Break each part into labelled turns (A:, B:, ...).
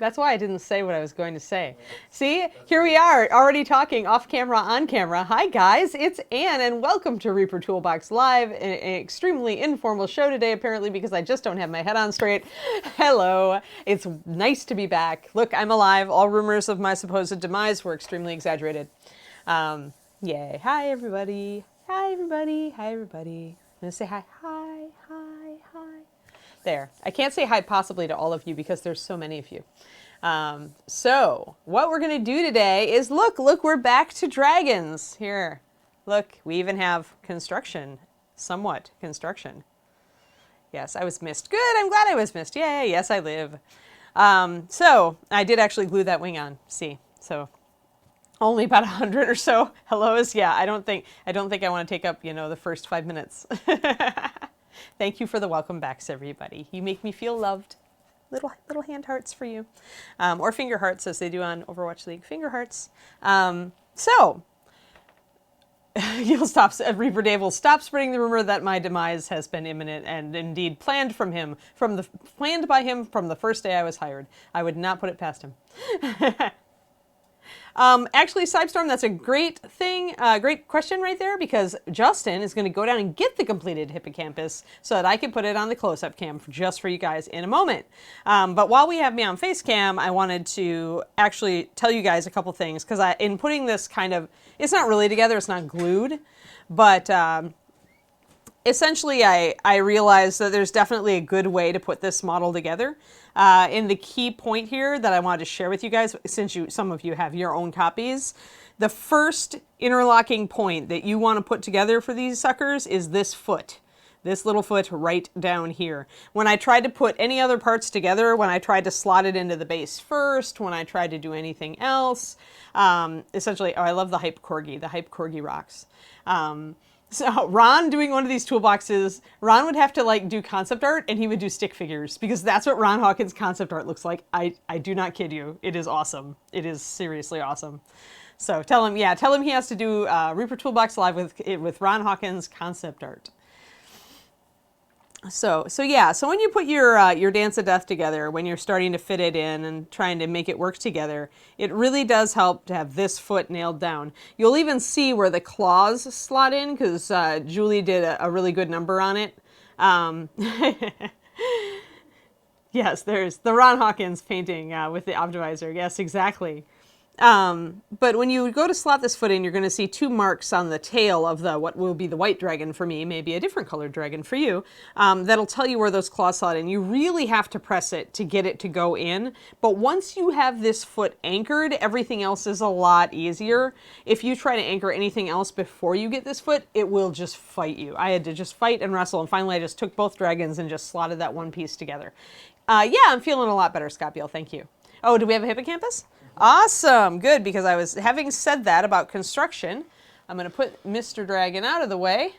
A: That's why I didn't say what I was going to say. See, here we are, already talking off camera, on camera. Hi guys, it's Anne, and welcome to Reaper Toolbox Live, an extremely informal show today, apparently because I just don't have my head on straight. Hello, it's nice to be back. Look, I'm alive. All rumors of my supposed demise were extremely exaggerated. Yay. Hi everybody. Hi everybody. Hi everybody. I'm gonna say hi. Hi, hi, hi. There. I can't say hi possibly to all of you because there's so many of you. So what we're going to do today is look, we're back to dragons. Here, look, we even have construction, somewhat construction. Yes, I was missed. Good, I'm glad I was missed. Yay, yes, I live. So I did actually glue that wing on, see, so only about 100 or so hellos. Yeah, I don't think I want to take up, the first 5 minutes. Thank you for the welcome backs, everybody. You make me feel loved. Little hand hearts for you. Or finger hearts, as they do on Overwatch League. Finger hearts. So, Reaper Dave will stop spreading the rumor that my demise has been imminent and indeed planned by him from the first day I was hired. I would not put it past him. Actually, Sidestorm, that's a great thing, great question right there, because Justin is going to go down and get the completed Hippocampus so that I can put it on the close-up cam just for you guys in a moment. But while we have me on face cam, I wanted to actually tell you guys a couple things, because in putting this it's not really together, it's not glued, but essentially I realized that there's definitely a good way to put this model together. And the key point here that I wanted to share with you guys, since some of you have your own copies, the first interlocking point that you want to put together for these suckers is this foot. This little foot right down here. When I tried to put any other parts together, when I tried to slot it into the base first, when I tried to do anything else, essentially, I love the Hype Corgi. The Hype Corgi rocks. So Ron doing one of these toolboxes, Ron would have to do concept art and he would do stick figures because that's what Ron Hawkins' concept art looks like. I do not kid you. It is awesome. It is seriously awesome. So tell him he has to do Reaper Toolbox Live with Ron Hawkins' concept art. So when you put your Dance of Death together, when you're starting to fit it in and trying to make it work together, it really does help to have this foot nailed down. You'll even see where the claws slot in because Julie did a really good number on it. Yes, there's the Ron Hawkins painting with the optimizer. Yes, exactly. But when you go to slot this foot in, you're going to see two marks on the tail of what will be the white dragon for me, maybe a different colored dragon for you, that'll tell you where those claws slot in. You really have to press it to get it to go in. But once you have this foot anchored, everything else is a lot easier. If you try to anchor anything else before you get this foot, it will just fight you. I had to just fight and wrestle, and finally I just took both dragons and just slotted that one piece together. Yeah, I'm feeling a lot better, Scott Beal. Thank you. Oh, do we have a Hippocampus? Awesome, good, because I was having said that about construction. I'm going to put Mr. Dragon out of the way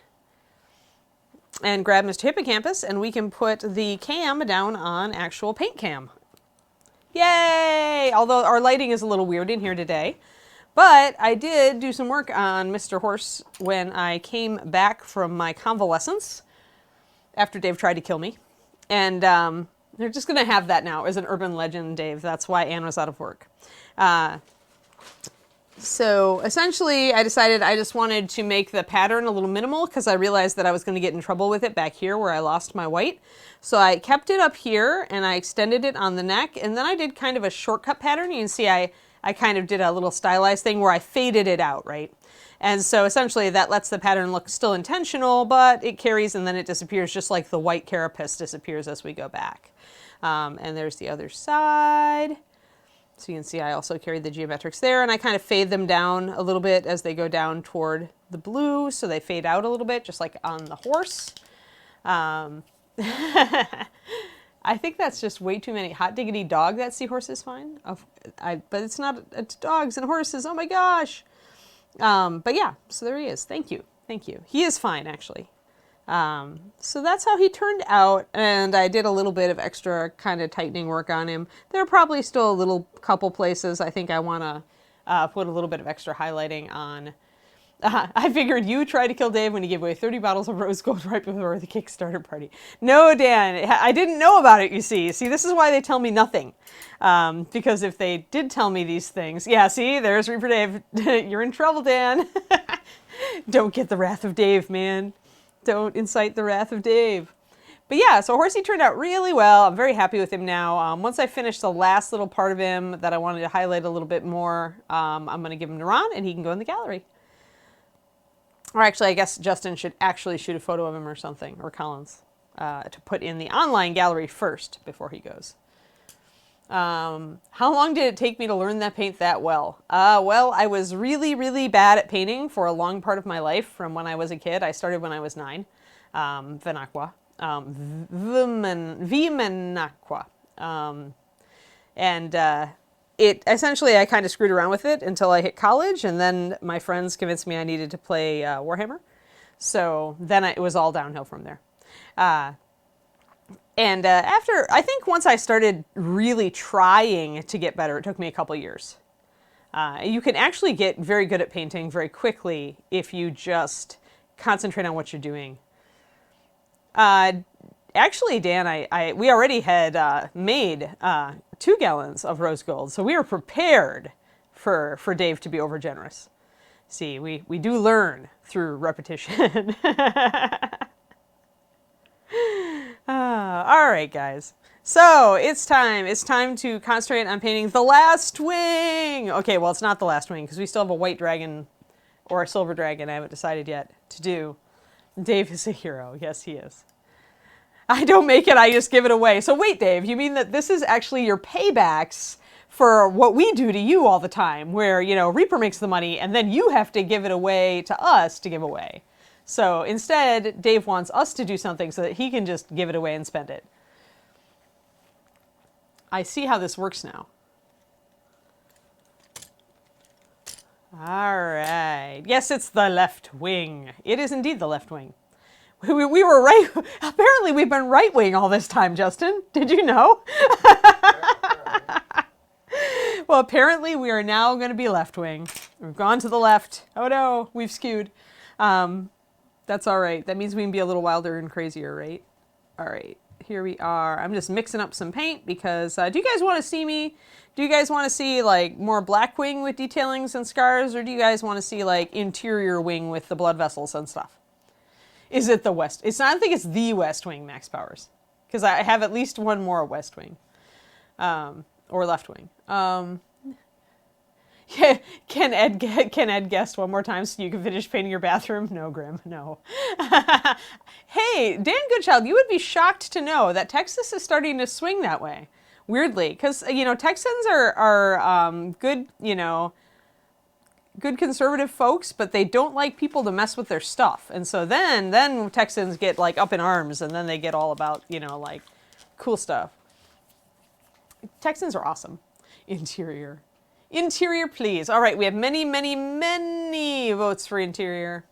A: and grab Mr. Hippocampus, and we can put the cam down on actual paint cam. Yay! Although our lighting is a little weird in here today, but I did do some work on Mr. Horse when I came back from my convalescence after Dave tried to kill me, and they're just going to have that now as an urban legend, Dave. That's why Anne was out of work. So essentially I decided I just wanted to make the pattern a little minimal because I realized that I was going to get in trouble with it back here where I lost my white. So I kept it up here and I extended it on the neck, and then I did kind of a shortcut pattern. You can see I kind of did a little stylized thing where I faded it out, right? And so essentially that lets the pattern look still intentional, but it carries and then it disappears just like the white carapace disappears as we go back. And there's the other side. So you can see I also carried the geometrics there, and I kind of fade them down a little bit as they go down toward the blue, so they fade out a little bit, just like on the horse. I think that's just way too many. Hot diggity dog, that seahorse is fine. But it's not, it's dogs and horses, oh my gosh. But yeah, so there he is. Thank you. Thank you. He is fine, actually. So that's how he turned out, and I did a little bit of extra kind of tightening work on him. There are probably still a couple places I think I want to put a little bit of extra highlighting on. I figured you tried to kill Dave when he gave away 30 bottles of rose gold right before the Kickstarter party. No, Dan, I didn't know about it, you see. See, this is why they tell me nothing. Because if they did tell me these things... Yeah, see, there's Reaper Dave. You're in trouble, Dan. Don't get the wrath of Dave, man. Don't incite the wrath of Dave. But yeah, so Horsey turned out really well. I'm very happy with him now. Once I finish the last little part of him that I wanted to highlight a little bit more, I'm going to give him to Ron, and he can go in the gallery. Or actually, I guess Justin should actually shoot a photo of him or something, or Collins, to put in the online gallery first before he goes. How long did it take me to learn that paint that well? Well, I was really, really bad at painting for a long part of my life from when I was a kid. I started when I was 9. Vinaqua. Vimenaqua. It essentially, I kind of screwed around with it until I hit college, and then my friends convinced me I needed to play Warhammer. So then it was all downhill from there. After, I think once I started really trying to get better, it took me a couple years. You can actually get very good at painting very quickly if you just concentrate on what you're doing. Actually, Dan, we already had made 2 gallons of rose gold, so we were prepared for Dave to be overgenerous. See, we do learn through repetition. All right, guys. So it's time to concentrate on painting the last wing. Okay, well, it's not the last wing because we still have a white dragon or a silver dragon. I haven't decided yet to do. Dave is a hero. Yes, he is. I don't make it, I just give it away. So wait, Dave, you mean that this is actually your paybacks for what we do to you all the time, where, you know, Reaper makes the money and then you have to give it away to us to give away. So instead, Dave wants us to do something so that he can just give it away and spend it. I see how this works now. All right. Yes, it's the left wing. It is indeed the left wing. We were right. Apparently, we've been right wing all this time, Justin. Did you know? Well, apparently, we are now going to be left wing. We've gone to the left. Oh no, we've skewed. That's all right. That means we can be a little wilder and crazier, right? All right, here we are. I'm just mixing up some paint because do you guys want to see me? Do you guys want to see like more black wing with detailings and scars, or do you guys want to see like interior wing with the blood vessels and stuff? Is it the west? It's not, I think it's the west wing, Max Powers, because I have at least one more west wing, or left wing. Yeah, can Ed guess one more time so you can finish painting your bathroom? No, Grim, no. Hey, Dan Goodchild, you would be shocked to know that Texas is starting to swing that way, weirdly, because you know Texans are good, you know, good conservative folks, but they don't like people to mess with their stuff. And so then Texans get like up in arms, and then they get all about, you know, like cool stuff. Texans are awesome. Interior, please. All right, we have many, many, many votes for interior.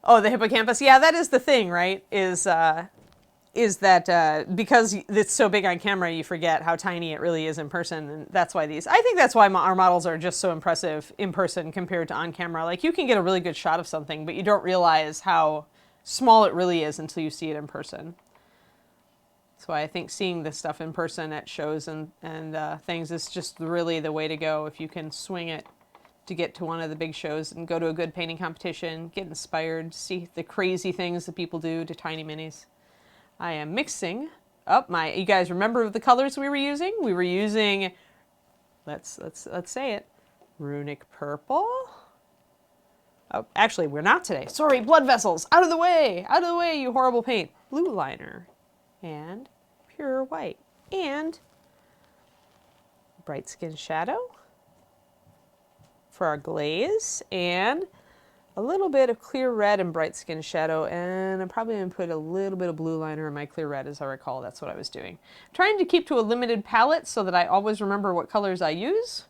A: Oh, the hippocampus. Yeah, that is the thing, right? Is that because it's so big on camera, you forget how tiny it really is in person, and that's why I think that's why our models are just so impressive in person compared to on camera. Like, you can get a really good shot of something, but you don't realize how small it really is until you see it in person. That's why I think seeing this stuff in person at shows and things is just really the way to go if you can swing it to get to one of the big shows and go to a good painting competition, get inspired, see the crazy things that people do to tiny minis. I am mixing up you guys remember the colors we were using? We were using, let's say it, runic purple. Oh, actually, we're not today. Sorry, blood vessels, out of the way, you horrible paint. Blue liner and pure white and bright skin shadow for our glaze, and a little bit of clear red and bright skin shadow, and I'm probably going to put a little bit of blue liner in my clear red, as I recall. That's what I was doing. I'm trying to keep to a limited palette so that I always remember what colors I use.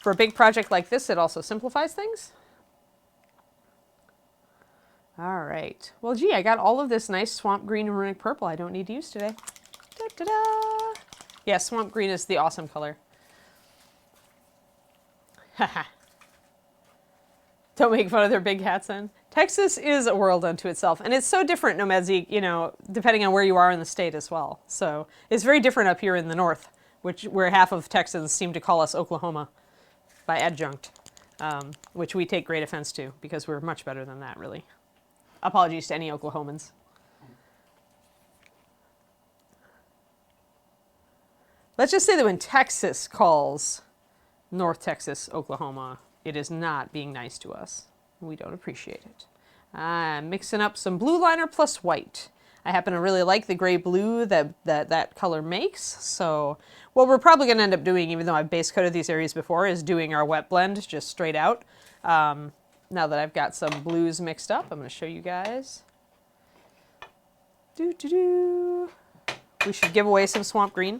A: For a big project like this, it also simplifies things. All right. Well, gee, I got all of this nice swamp green and runic purple I don't need to use today. Da-da-da! Yeah, swamp green is the awesome color. Haha. Don't make fun of their big hats then. Texas is a world unto itself, and it's so different, Nomedzi, you know, depending on where you are in the state as well. So it's very different up here in the north, where half of Texans seem to call us Oklahoma by adjunct, which we take great offense to because we're much better than that, really. Apologies to any Oklahomans. Let's just say that when Texas calls North Texas, Oklahoma, it is not being nice to us. We don't appreciate it. I'm mixing up some blue liner plus white. I happen to really like the gray blue that color makes. So what we're probably going to end up doing, even though I've base coated these areas before, is doing our wet blend just straight out. Now that I've got some blues mixed up, I'm going to show you guys. We should give away some swamp green.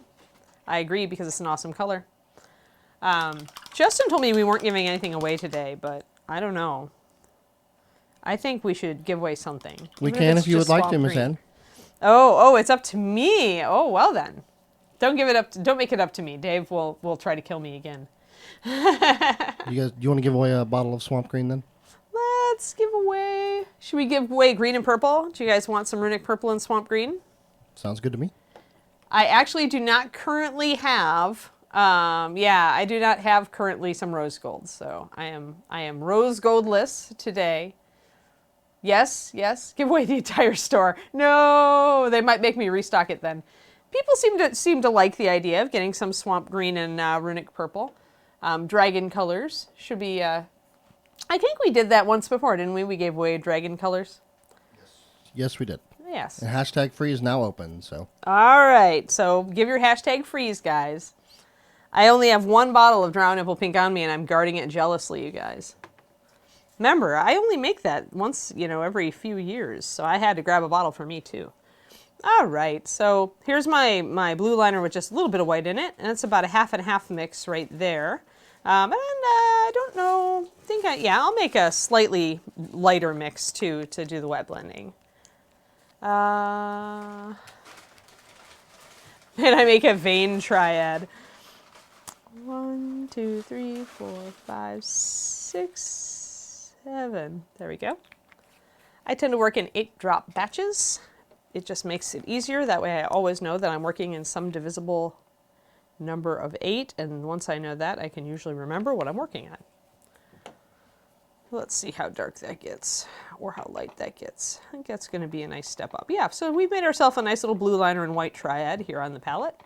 A: I agree because it's an awesome color. Justin told me we weren't giving anything away today, but I don't know. I think we should give away something.
B: We can if you would like to, Miss Ann.
A: Oh, it's up to me. Oh, well then. Don't make it up to me. Dave will try to kill me again.
B: Do you want to give away a bottle of swamp green then?
A: Let's give away. Should we give away green and purple? Do you guys want some runic purple and swamp green?
B: Sounds good to me.
A: I actually do not currently have. I do not have currently some rose gold, so I am rose goldless today. Yes, give away the entire store. No, they might make me restock it then. People seem to like the idea of getting some swamp green and runic purple. Dragon colors should be. I think we did that once before, didn't we? We gave away dragon colors.
B: Yes, we did.
A: Yes.
B: And hashtag free is now open, so.
A: All right, so give your hashtag freeze, guys. I only have one bottle of Drown Nipple Pink on me, and I'm guarding it jealously, you guys. Remember, I only make that once, every few years, so I had to grab a bottle for me, too. All right, so here's my blue liner with just a little bit of white in it, and it's about a half and half mix right there. And I don't know, I'll make a slightly lighter mix, too, to do the wet blending. And I make a vein triad. 1, 2, 3, 4, 5, 6, 7. There we go. I tend to work in 8-drop batches. It just makes it easier. That way I always know that I'm working in some divisible number of 8. And once I know that, I can usually remember what I'm working on. Let's see how dark that gets, or how light that gets. I think that's going to be a nice step up. Yeah, so we've made ourselves a nice little blue liner and white triad here on the palette.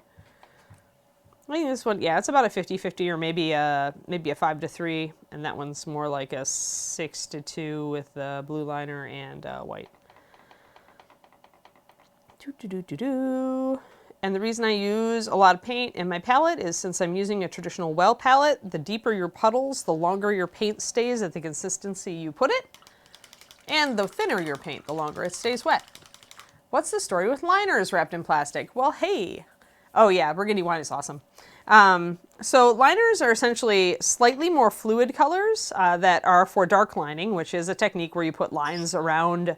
A: I think this one, it's about a 50-50 or maybe a 5-3, and that one's more like a 6-2 with the blue liner and white. And the reason I use a lot of paint in my palette is since I'm using a traditional well palette, the deeper your puddles, the longer your paint stays at the consistency you put it, and the thinner your paint, the longer it stays wet. What's the story with liners wrapped in plastic? Well, hey. Oh yeah, burgundy wine is awesome. So liners are essentially slightly more fluid colors that are for dark lining, which is a technique where you put lines around,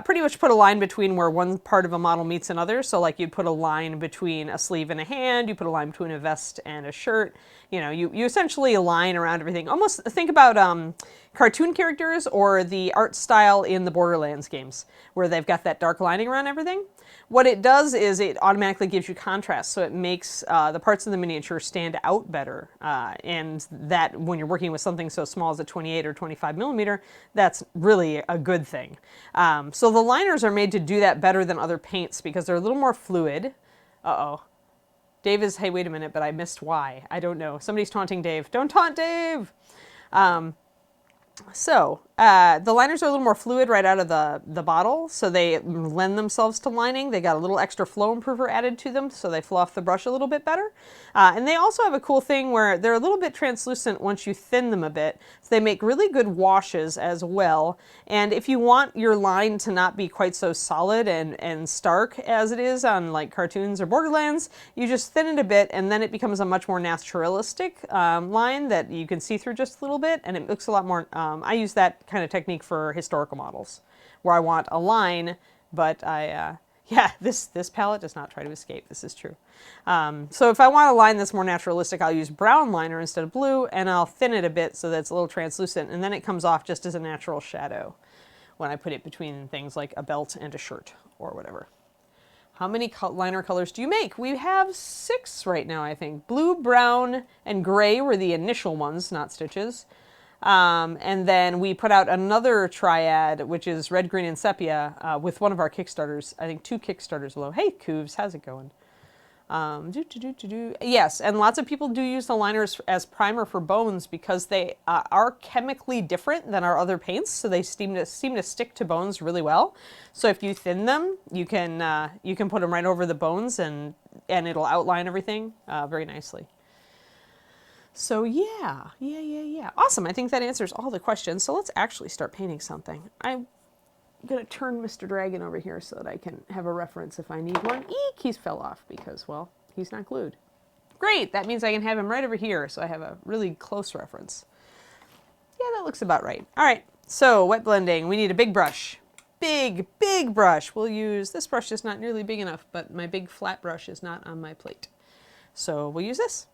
A: pretty much put a line between where one part of a model meets another. So like you'd put a line between a sleeve and a hand, you put a line between a vest and a shirt. You essentially align around everything. Almost think about cartoon characters or the art style in the Borderlands games where they've got that dark lining around everything. What it does is it automatically gives you contrast, so it makes the parts of the miniature stand out better. And that, when you're working with something so small as a 28 or 25 millimeter, that's really a good thing. So the liners are made to do that better than other paints because they're a little more fluid. Uh-oh. Dave is, hey, wait a minute, but I missed why. I don't know. Somebody's taunting Dave. Don't taunt Dave! The liners are a little more fluid right out of the bottle, so they lend themselves to lining. They got a little extra flow improver added to them, so they flow off the brush a little bit better. And they also have a cool thing where they're a little bit translucent once you thin them a bit, so they make really good washes as well. And if you want your line to not be quite so solid and stark as it is on like cartoons or Borderlands, you just thin it a bit, and then it becomes a much more naturalistic line that you can see through just a little bit, and it looks a lot more. I use that kind of technique for historical models, where I want a line, but Yeah, this palette does not try to escape. This is true. So if I want to line this more naturalistic, I'll use brown liner instead of blue, and I'll thin it a bit so that it's a little translucent, and then it comes off just as a natural shadow when I put it between things like a belt and a shirt or whatever. How many liner colors do you make? We have 6 right now, I think. Blue, brown, and gray were the initial ones, not stitches. And then we put out another triad, which is red, green, and sepia, with one of our Kickstarters. I think 2 Kickstarters below. Hey, Coobs, how's it going? Yes, and lots of people do use the liners as primer for bones because they are chemically different than our other paints, so they seem to stick to bones really well. So if you thin them, you can put them right over the bones, and it'll outline everything very nicely. So yeah. Awesome. I think that answers all the questions. So let's actually start painting something. I'm going to turn Mr. Dragon over here so that I can have a reference if I need one. Eek, he's fell off because, well, he's not glued. Great. That means I can have him right over here so I have a really close reference. Yeah, that looks about right. All right. So wet blending. We need a big brush. Big brush. We'll use, this brush is not nearly big enough, but my big flat brush is not on my plate. So we'll use this.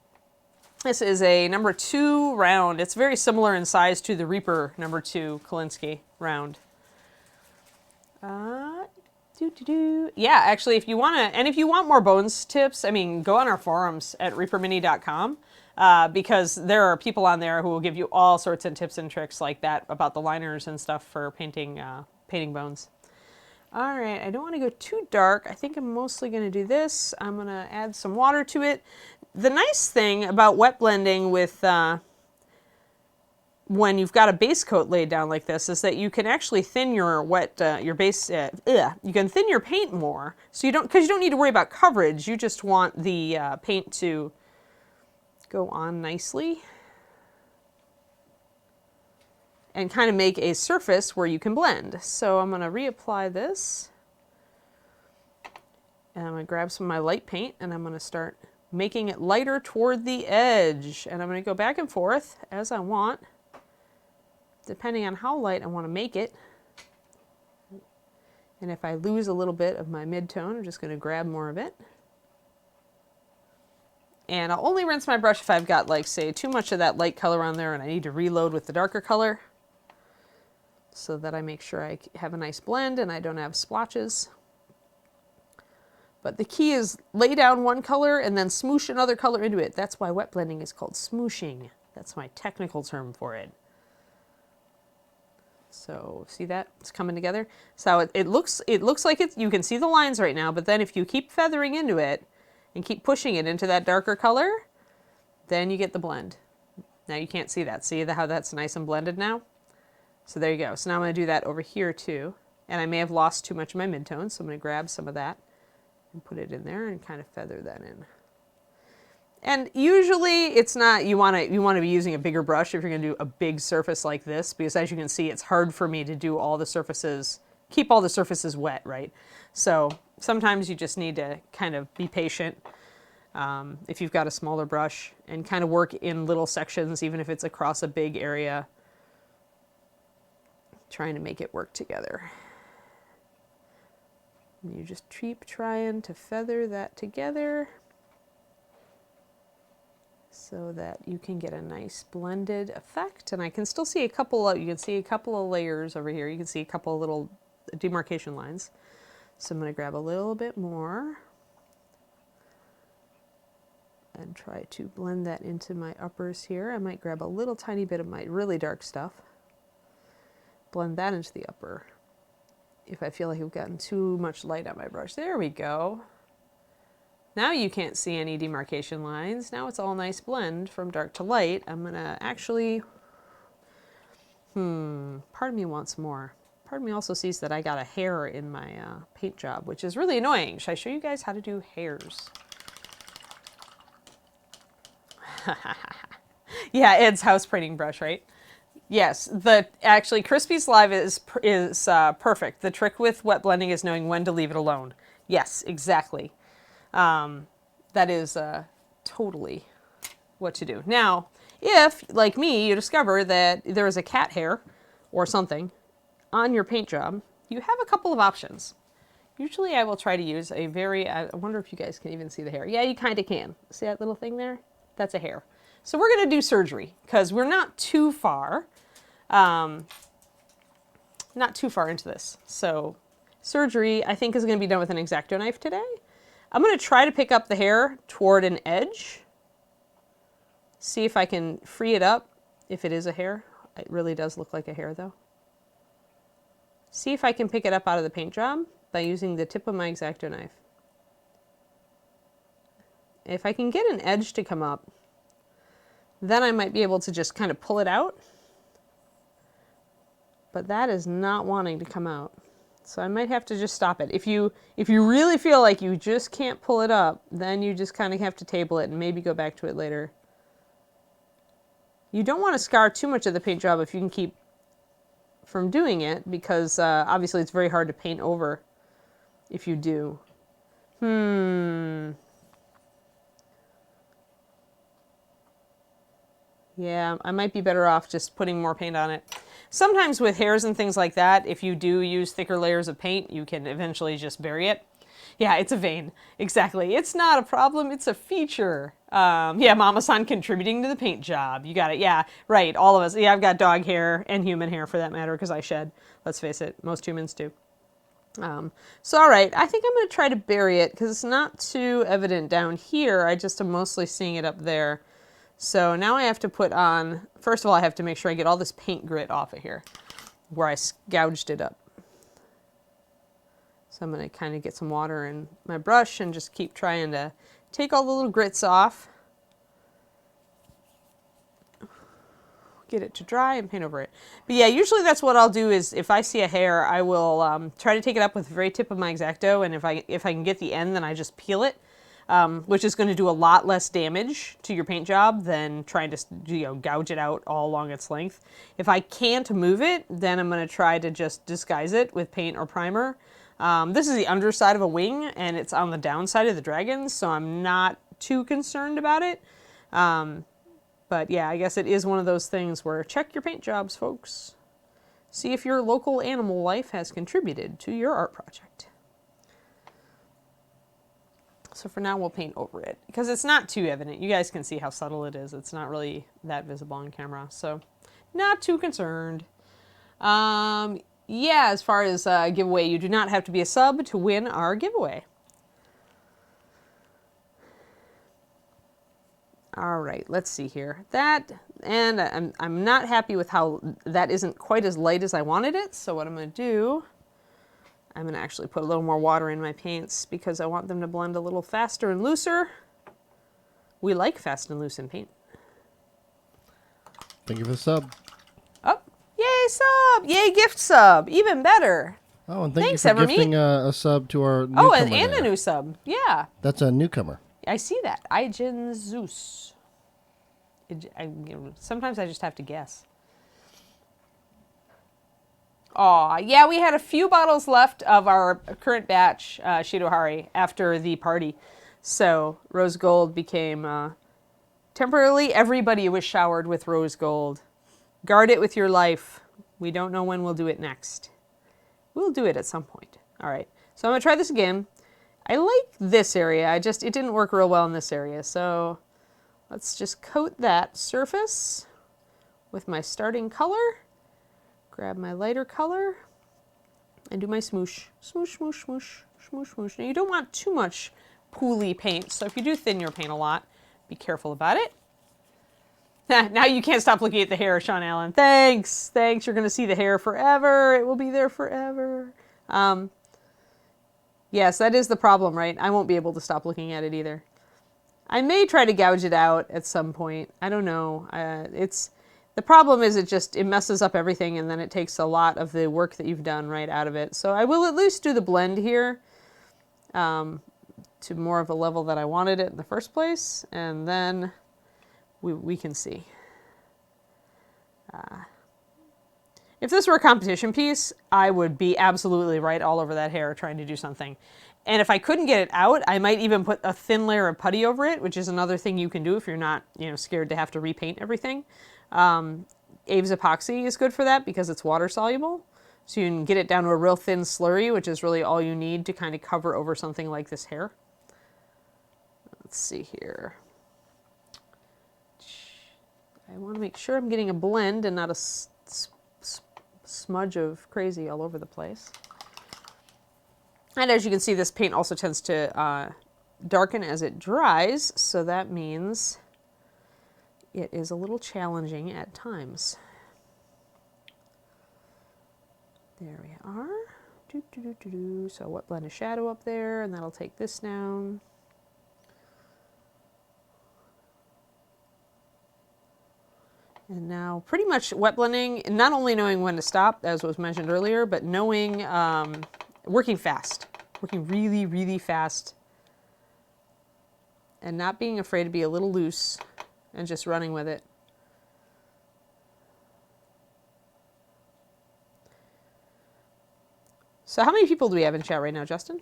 A: This is a number 2 round. It's very similar in size to the Reaper number 2 Kolinsky round. Yeah, actually, if you want to, and if you want more bones tips, I mean, go on our forums at reapermini.com because there are people on there who will give you all sorts of tips and tricks like that about the liners and stuff for painting bones. All right, I don't want to go too dark. I think I'm mostly going to do this. I'm going to add some water to it. The nice thing about wet blending with when you've got a base coat laid down like this is that you can actually thin your base, you can thin your paint more. So because you don't need to worry about coverage. You just want the paint to go on nicely and kind of make a surface where you can blend. So I'm going to reapply this. And I'm going to grab some of my light paint and I'm going to start making it lighter toward the edge. And I'm going to go back and forth as I want, depending on how light I want to make it. And if I lose a little bit of my mid-tone, I'm just going to grab more of it. And I'll only rinse my brush if I've got, like, say, too much of that light color on there and I need to reload with the darker color so that I make sure I have a nice blend and I don't have splotches. But the key is lay down one color and then smoosh another color into it. That's why wet blending is called smooshing. That's my technical term for it. So see that? It's coming together. So it looks like you can see the lines right now, but then if you keep feathering into it and keep pushing it into that darker color, then you get the blend. Now you can't see that. See how that's nice and blended now? So there you go. So now I'm going to do that over here too. And I may have lost too much of my midtone, so I'm going to grab some of that and put it in there and kind of feather that in. And usually it's not, you want to be using a bigger brush if you're going to do a big surface like this, because as you can see, it's hard for me to do all the surfaces, keep all the surfaces wet, right? So sometimes you just need to kind of be patient if you've got a smaller brush and kind of work in little sections, even if it's across a big area, trying to make it work together. And you just keep trying to feather that together so that you can get a nice blended effect. And I can still see you can see a couple of layers over here. You can see a couple of little demarcation lines. So I'm going to grab a little bit more and try to blend that into my uppers here. I might grab a little tiny bit of my really dark stuff, blend that into the upper if I feel like I've gotten too much light on my brush. There we go. Now you can't see any demarcation lines. Now it's all nice blend from dark to light. I'm gonna actually, part of me wants more. Part of me also sees that I got a hair in my paint job, which is really annoying. Should I show you guys how to do hairs? Yeah, Ed's house painting brush, right? Yes, actually Crispy's Live is perfect. The trick with wet blending is knowing when to leave it alone. Yes, exactly. That is totally what to do. Now, if, like me, you discover that there is a cat hair or something on your paint job, you have a couple of options. Usually I will try to use a very, I wonder if you guys can even see the hair. Yeah, you kind of can. See that little thing there? That's a hair. So we're going to do surgery because we're not too far into this. So surgery, I think, is going to be done with an X-Acto knife today. I'm going to try to pick up the hair toward an edge. See if I can free it up, if it is a hair. It really does look like a hair, though. See if I can pick it up out of the paint job by using the tip of my X-Acto knife. If I can get an edge to come up, then I might be able to just kind of pull it out. But that is not wanting to come out. So I might have to just stop it. If you really feel like you just can't pull it up, then you just kind of have to table it and maybe go back to it later. You don't want to scar too much of the paint job if you can keep from doing it, because obviously it's very hard to paint over if you do. Yeah, I might be better off just putting more paint on it. Sometimes with hairs and things like that, if you do use thicker layers of paint, you can eventually just bury it. Yeah, it's a vein. Exactly. It's not a problem, it's a feature. Yeah, Mama-san contributing to the paint job. You got it. Yeah, right. All of us. Yeah, I've got dog hair and human hair for that matter because I shed. Let's face it, most humans do. So all right, I think I'm going to try to bury it because it's not too evident down here. I just am mostly seeing it up there. So now I have to put on, first of all, I have to make sure I get all this paint grit off of here where I gouged it up. So I'm going to kind of get some water in my brush and just keep trying to take all the little grits off. Get it to dry and paint over it. But yeah, usually that's what I'll do is if I see a hair, I will try to take it up with the very tip of my X-Acto, and if I can get the end, then I just peel it. Which is going to do a lot less damage to your paint job than trying to gouge it out all along its length. If I can't move it, then I'm going to try to just disguise it with paint or primer. This is the underside of a wing, and it's on the downside of the dragon, so I'm not too concerned about it. But yeah, I guess it is one of those things where check your paint jobs, folks. See if your local animal life has contributed to your art project. So for now, we'll paint over it because it's not too evident. You guys can see how subtle it is. It's not really that visible on camera, so not too concerned. Yeah, as far as giveaway, you do not have to be a sub to win our giveaway. All right, let's see here. That, and I'm not happy with how that isn't quite as light as I wanted it. So what I'm going to do, I'm going to actually put a little more water in my paints because I want them to blend a little faster and looser. We like fast and loose in paint.
B: Thank you for the sub.
A: Oh, yay sub! Yay gift sub! Even better.
B: Oh, and thank
A: Thanks,
B: you for
A: Evermeet.
B: gifting a sub to our newcomer.
A: Oh, and a new sub. Yeah.
B: That's a newcomer.
A: I see that. Ijin Zeus. Sometimes I just have to guess. Aw, yeah, we had a few bottles left of our current batch, Shidohari, after the party. So rose gold became, temporarily everybody was showered with rose gold. Guard it with your life. We don't know when we'll do it next. We'll do it at some point. All right, so I'm gonna try this again. I like this area, it didn't work real well in this area, so let's just coat that surface with my starting color. Grab my lighter color and do my smoosh. Smoosh, smoosh, smoosh, smoosh, smoosh. Now you don't want too much pooly paint, so if you do thin your paint a lot, be careful about it. Now you can't stop looking at the hair, Sean Allen. Thanks, thanks. You're gonna see the hair forever. It will be there forever. Yes, that is the problem, right? I won't be able to stop looking at it either. I may try to gouge it out at some point. I don't know. The problem is it messes up everything, and then it takes a lot of the work that you've done right out of it. So I will at least do the blend here to more of a level that I wanted it in the first place, and then we can see. If this were a competition piece, I would be absolutely right all over that hair trying to do something. And if I couldn't get it out, I might even put a thin layer of putty over it, which is another thing you can do if you're not, scared to have to repaint everything. Aves epoxy is good for that because it's water soluble. So you can get it down to a real thin slurry, which is really all you need to kind of cover over something like this hair. Let's see here. I want to make sure I'm getting a blend and not a smudge of crazy all over the place. And as you can see, this paint also tends to darken as it dries, so that means it is a little challenging at times. There we are. So wet blend a shadow up there, and that'll take this down. And now pretty much wet blending, not only knowing when to stop, as was mentioned earlier, but knowing, working fast, working really, really fast, and not being afraid to be a little loose and just running with it. So how many people do we have in chat right now, Justin?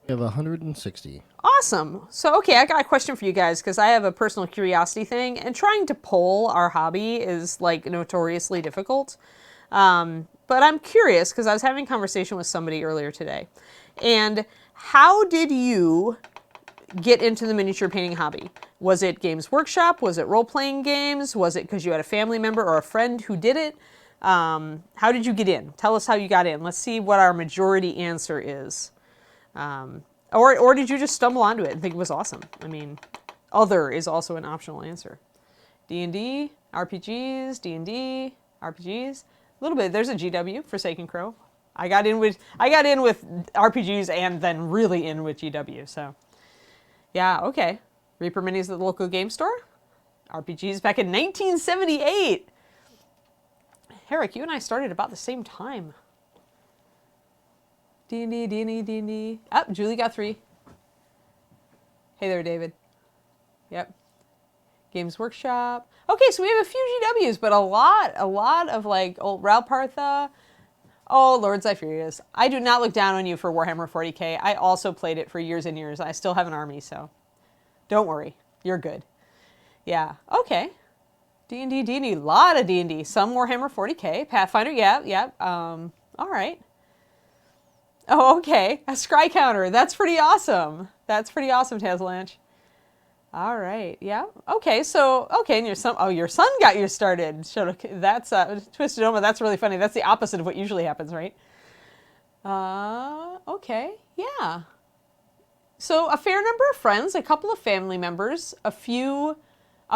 B: We have 160.
A: Awesome. So, okay, I got a question for you guys because I have a personal curiosity thing, and trying to poll our hobby is like notoriously difficult. But I'm curious because I was having a conversation with somebody earlier today. And how did you get into the miniature painting hobby? Was it Games Workshop? Was it role-playing games? Was it because you had a family member or a friend who did it? How did you get in? Tell us how you got in. Let's see what our majority answer is. Or did you just stumble onto it and think it was awesome? I mean, other is also an optional answer. D&D, RPGs, D&D, RPGs. A little bit. There's a GW, Forsaken Crow. I got in with RPGs and then really in with GW. So, yeah, okay. Reaper Minis at the local game store. RPGs back in 1978. Herrick, you and I started about the same time. D&D, D&D, D&D. Oh, Julie got 3. Hey there, David. Yep. Games Workshop. Okay, so we have a few GWs, but a lot of like old Ralpartha. Oh, Lord Zypherius. I do not look down on you for Warhammer 40k. I also played it for years and years. I still have an army, so don't worry. You're good. Yeah, okay. D&D, D&D, a lot of D&D. Some Warhammer 40k. Pathfinder, yeah. All right. Oh, okay. A scry counter. That's pretty awesome. That's pretty awesome, Tazlanch. All right. Yeah. Okay. So, okay. And your son got you started. That's Twisted Oma. That's really funny. That's the opposite of what usually happens, right? Okay. Yeah. So a fair number of friends, a couple of family members, a few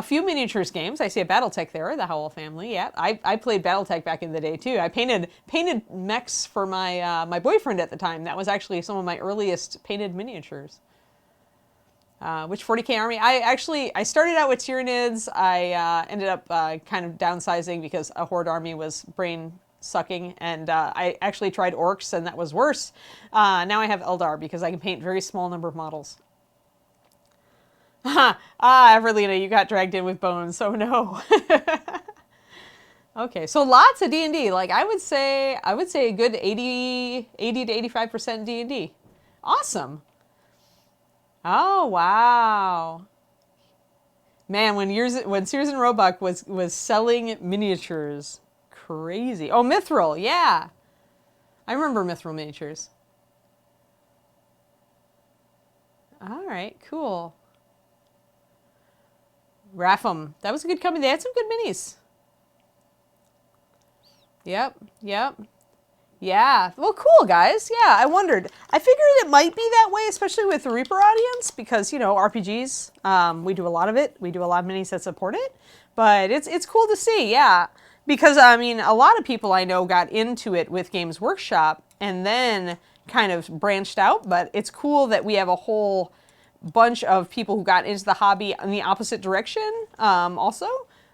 A: miniatures games. I see a Battletech there, the Howell family. Yeah, I played Battletech back in the day too. I painted mechs for my my boyfriend at the time. That was actually some of my earliest painted miniatures. Which 40k army? I started out with Tyranids. I ended up kind of downsizing because a Horde army was brain sucking, and I actually tried Orcs, and that was worse. Now I have Eldar because I can paint very small number of models. Everlina, you got dragged in with bones, so no. Okay, so lots of D&D. Like I would say a good 80 to 85% D&D. Awesome. Oh, wow. Man, when Sears and Roebuck was selling miniatures, crazy. Oh, Mithril, yeah. I remember Mithril miniatures. All right, cool. Rapham. That was a good company. They had some good minis. Yep. Yeah. Well, cool, guys. Yeah, I wondered. I figured it might be that way, especially with the Reaper audience, because, you know, RPGs, we do a lot of it. We do a lot of minis that support it. But it's cool to see, yeah. Because, I mean, a lot of people I know got into it with Games Workshop and then kind of branched out. But it's cool that we have a whole bunch of people who got into the hobby in the opposite direction also,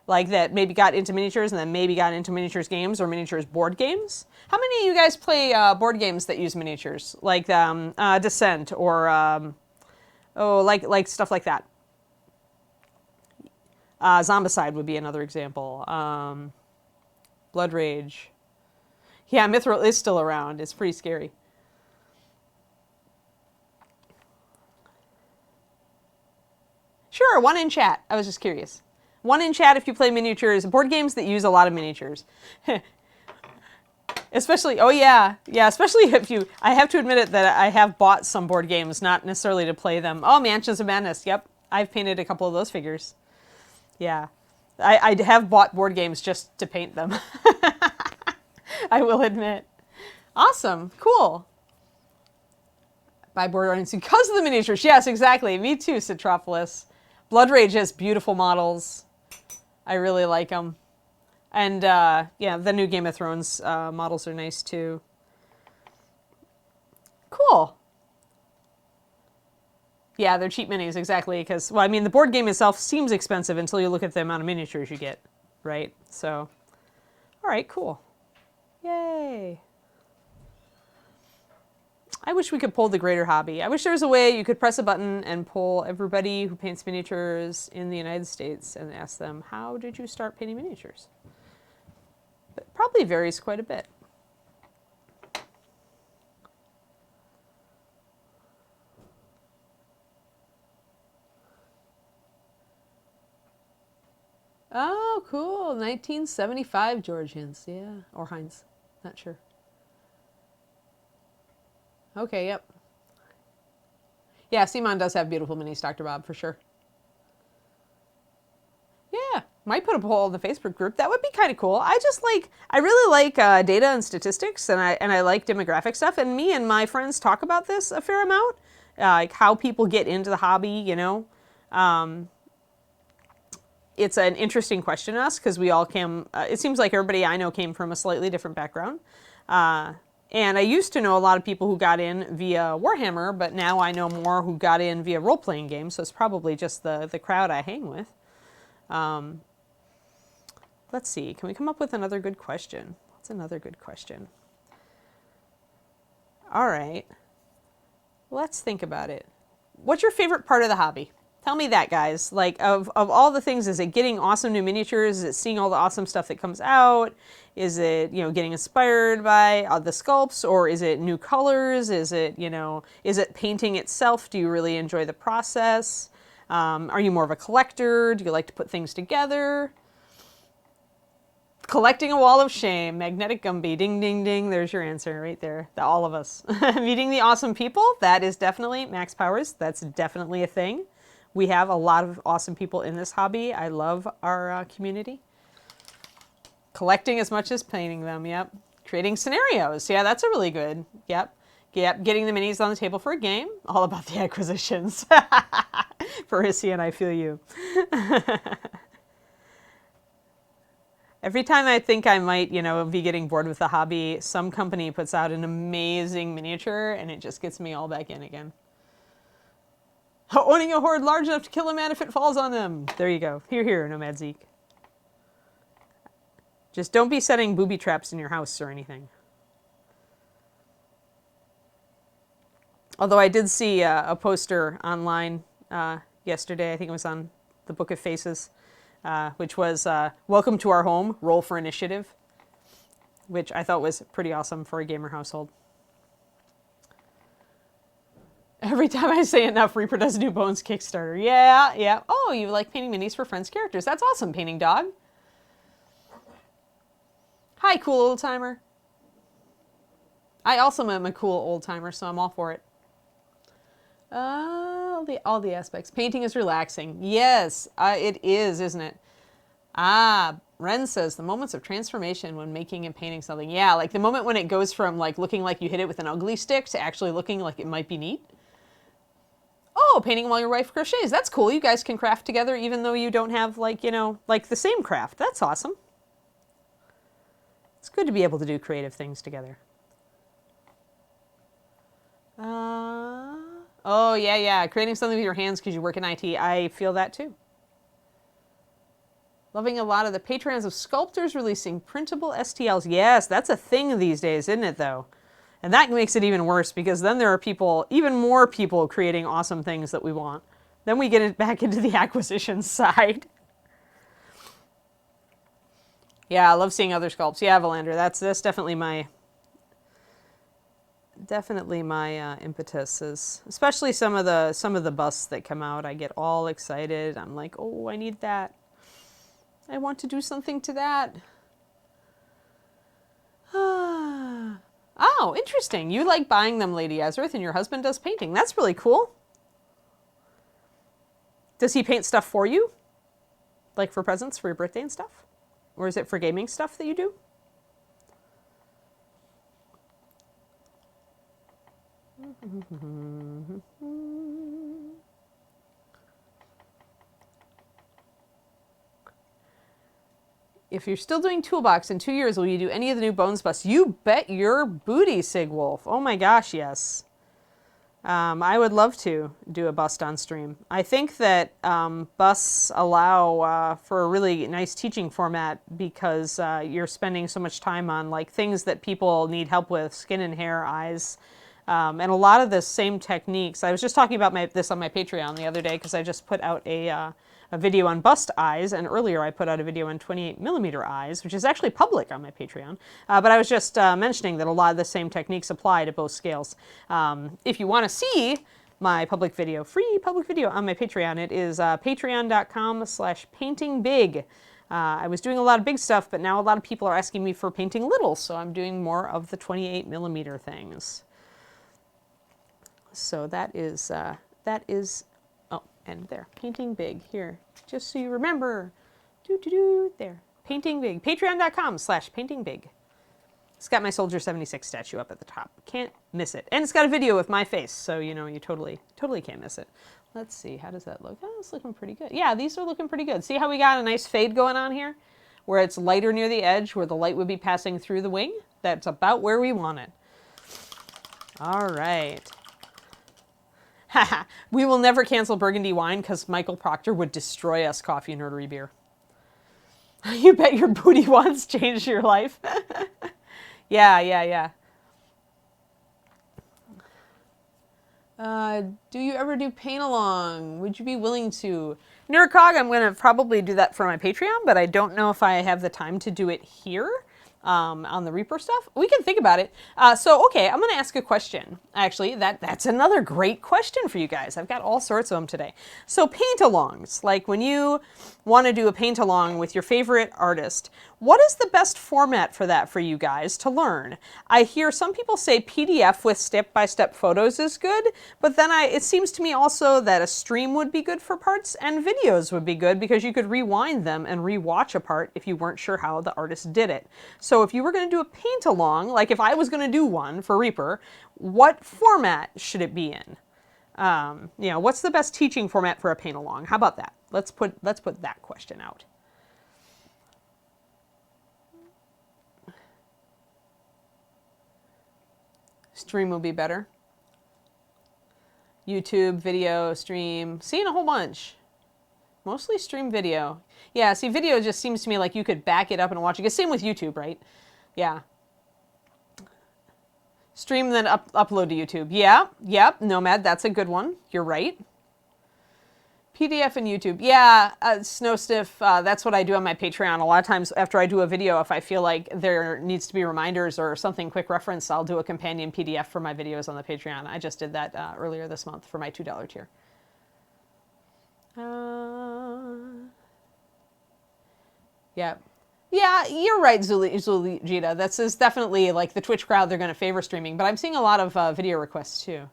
A: like that maybe got into miniatures and then maybe got into miniatures games or miniatures board games. How many of you guys play board games that use miniatures, like Descent or like stuff like that? Zombicide would be another example. Blood Rage. Yeah, Mithril is still around. It's pretty scary. Sure, one in chat. I was just curious. One in chat if you play miniatures, board games that use a lot of miniatures. Especially, oh yeah, especially if you, I have to admit it that I have bought some board games, not necessarily to play them. Oh, Mansions of Madness, yep. I've painted a couple of those figures. Yeah. I have bought board games just to paint them. I will admit. Awesome, cool. Buy board games because of the miniatures. Yes, exactly. Me too, Citropolis. Blood Rage has beautiful models. I really like them. And yeah, the new Game of Thrones models are nice too. Cool. Yeah, they're cheap minis, exactly. Because, well, I mean, the board game itself seems expensive until you look at the amount of miniatures you get, right? So, all right, cool. Yay. I wish we could pull the greater hobby. I wish there was a way you could press a button and pull everybody who paints miniatures in the United States and ask them, how did you start painting miniatures? It probably varies quite a bit. Oh, cool. 1975 George Hines. Yeah. Or Hines. Not sure. Okay, yep. Yeah, Simon does have beautiful minis, Dr. Bob, for sure. Yeah, might put a poll in the Facebook group. That would be kind of cool. I really like data and statistics, and I like demographic stuff. And me and my friends talk about this a fair amount, like how people get into the hobby. You know, it's an interesting question to us because we all came. It seems like everybody I know came from a slightly different background. And I used to know a lot of people who got in via Warhammer, but now I know more who got in via role-playing games. So it's probably just the crowd I hang with. Let's see, can we come up with another good question? What's another good question? All right, let's think about it. What's your favorite part of the hobby? Tell me that, guys. Like, of all the things, is it getting awesome new miniatures? Is it seeing all the awesome stuff that comes out? Is it, you know, getting inspired by the sculpts? Or is it new colors? Is it, you know, is it painting itself? Do you really enjoy the process? Are you more of a collector? Do you like to put things together? Collecting a wall of shame, magnetic Gumby, ding, ding, ding. There's your answer right there. All of us. Meeting the awesome people, that is definitely Max Powers. That's definitely a thing. We have a lot of awesome people in this hobby. I love our community. Collecting as much as painting them, yep. Creating scenarios, yeah, that's a really good, yep. Yep, getting the minis on the table for a game. All about the acquisitions. Parisian, I feel you. Every time I think I might, you know, be getting bored with the hobby, some company puts out an amazing miniature and it just gets me all back in again. Owning a horde large enough to kill a man if it falls on them. There you go. Hear, hear, Nomad Zeke. Just don't be setting booby traps in your house or anything. Although I did see a poster online yesterday, I think it was on the Book of Faces, which was, welcome to our home, roll for initiative, which I thought was pretty awesome for a gamer household. Every time I say enough, Reaper does New Bones Kickstarter. Yeah, yeah. Oh, you like painting minis for friends' characters. That's awesome, Painting Dog. Hi, cool old timer. I also am a cool old timer, so I'm all for it. All the aspects. Painting is relaxing. Yes, it is, isn't it? Ren says the moments of transformation when making and painting something. Yeah, like the moment when it goes from like looking like you hit it with an ugly stick to actually looking like it might be neat. Oh, painting while your wife crochets. That's cool. You guys can craft together even though you don't have like, you know, like the same craft. That's awesome. It's good to be able to do creative things together. Oh, yeah, yeah. Creating something with your hands because you work in IT. I feel that too. Loving a lot of the patrons of sculptors releasing printable STLs. Yes, that's a thing these days, isn't it, though? And that makes it even worse because then there are people, even more people creating awesome things that we want. Then we get it back into the acquisition side. Yeah, I love seeing other sculpts. Yeah, Valander, that's definitely my impetus is, especially some of the busts that come out. I get all excited. I'm like, oh, I need that. I want to do something to that. Oh, interesting. You like buying them, Lady Azrith, and your husband does painting. That's really cool. Does he paint stuff for you? Like for presents for your birthday and stuff? Or is it for gaming stuff that you do? If you're still doing ToolBox in 2 years, will you do any of the new Bones busts? You bet your booty, Sigwolf. Oh my gosh, yes. I would love to do a bust on stream. I think that busts allow for a really nice teaching format because you're spending so much time on like things that people need help with, skin and hair, eyes, and a lot of the same techniques. I was just talking about this on my Patreon the other day because I just put out a video on bust eyes, and earlier I put out a video on 28mm eyes, which is actually public on my Patreon. But I was just mentioning that a lot of the same techniques apply to both scales. If you want to see my public video, free public video on my Patreon, it is patreon.com/paintingbig. I was doing a lot of big stuff, but now a lot of people are asking me for painting little, so I'm doing more of the 28mm things. So that is, oh, and there, painting big here, just so you remember, there, painting big, patreon.com/paintingbig. It's got my Soldier 76 statue up at the top, can't miss it. And it's got a video with my face, so you know, you totally can't miss it. Let's see, how does that look? Oh, it's looking pretty good. Yeah, these are looking pretty good. See how we got a nice fade going on here? Where it's lighter near the edge, where the light would be passing through the wing? That's about where we want it. All right. We will never cancel Burgundy wine because Michael Proctor would destroy us coffee and nerdery beer. You bet your booty once changed your life. Yeah. Do you ever do paint along? Would you be willing to? Nerdcog, I'm going to probably do that for my Patreon, but I don't know if I have the time to do it here. On the Reaper stuff. We can think about it. Okay, I'm going to ask a question. Actually, that's another great question for you guys. I've got all sorts of them today. So paint-alongs, like when you want to do a paint-along with your favorite artist, what is the best format for that for you guys to learn? I hear some people say PDF with step-by-step photos is good, but then it seems to me also that a stream would be good for parts and videos would be good because you could rewind them and rewatch a part if you weren't sure how the artist did it. So if you were going to do a paint-along, like if I was going to do one for Reaper, what format should it be in? You know, what's the best teaching format for a paint-along? How about that? Let's put that question out. Stream will be better. YouTube, video, stream. Seeing a whole bunch. Mostly stream video. Yeah, see, video just seems to me like you could back it up and watch it. Same with YouTube, right? Yeah. Stream, then upload to YouTube. Yeah, yep, Nomad, that's a good one. You're right. PDF and YouTube. Yeah, Snowstiff, that's what I do on my Patreon. A lot of times after I do a video, if I feel like there needs to be reminders or something quick reference, I'll do a companion PDF for my videos on the Patreon. I just did that earlier this month for my $2 tier. Yeah. Yeah, you're right, Zulita. That's definitely like the Twitch crowd, they're going to favor streaming, but I'm seeing a lot of video requests too.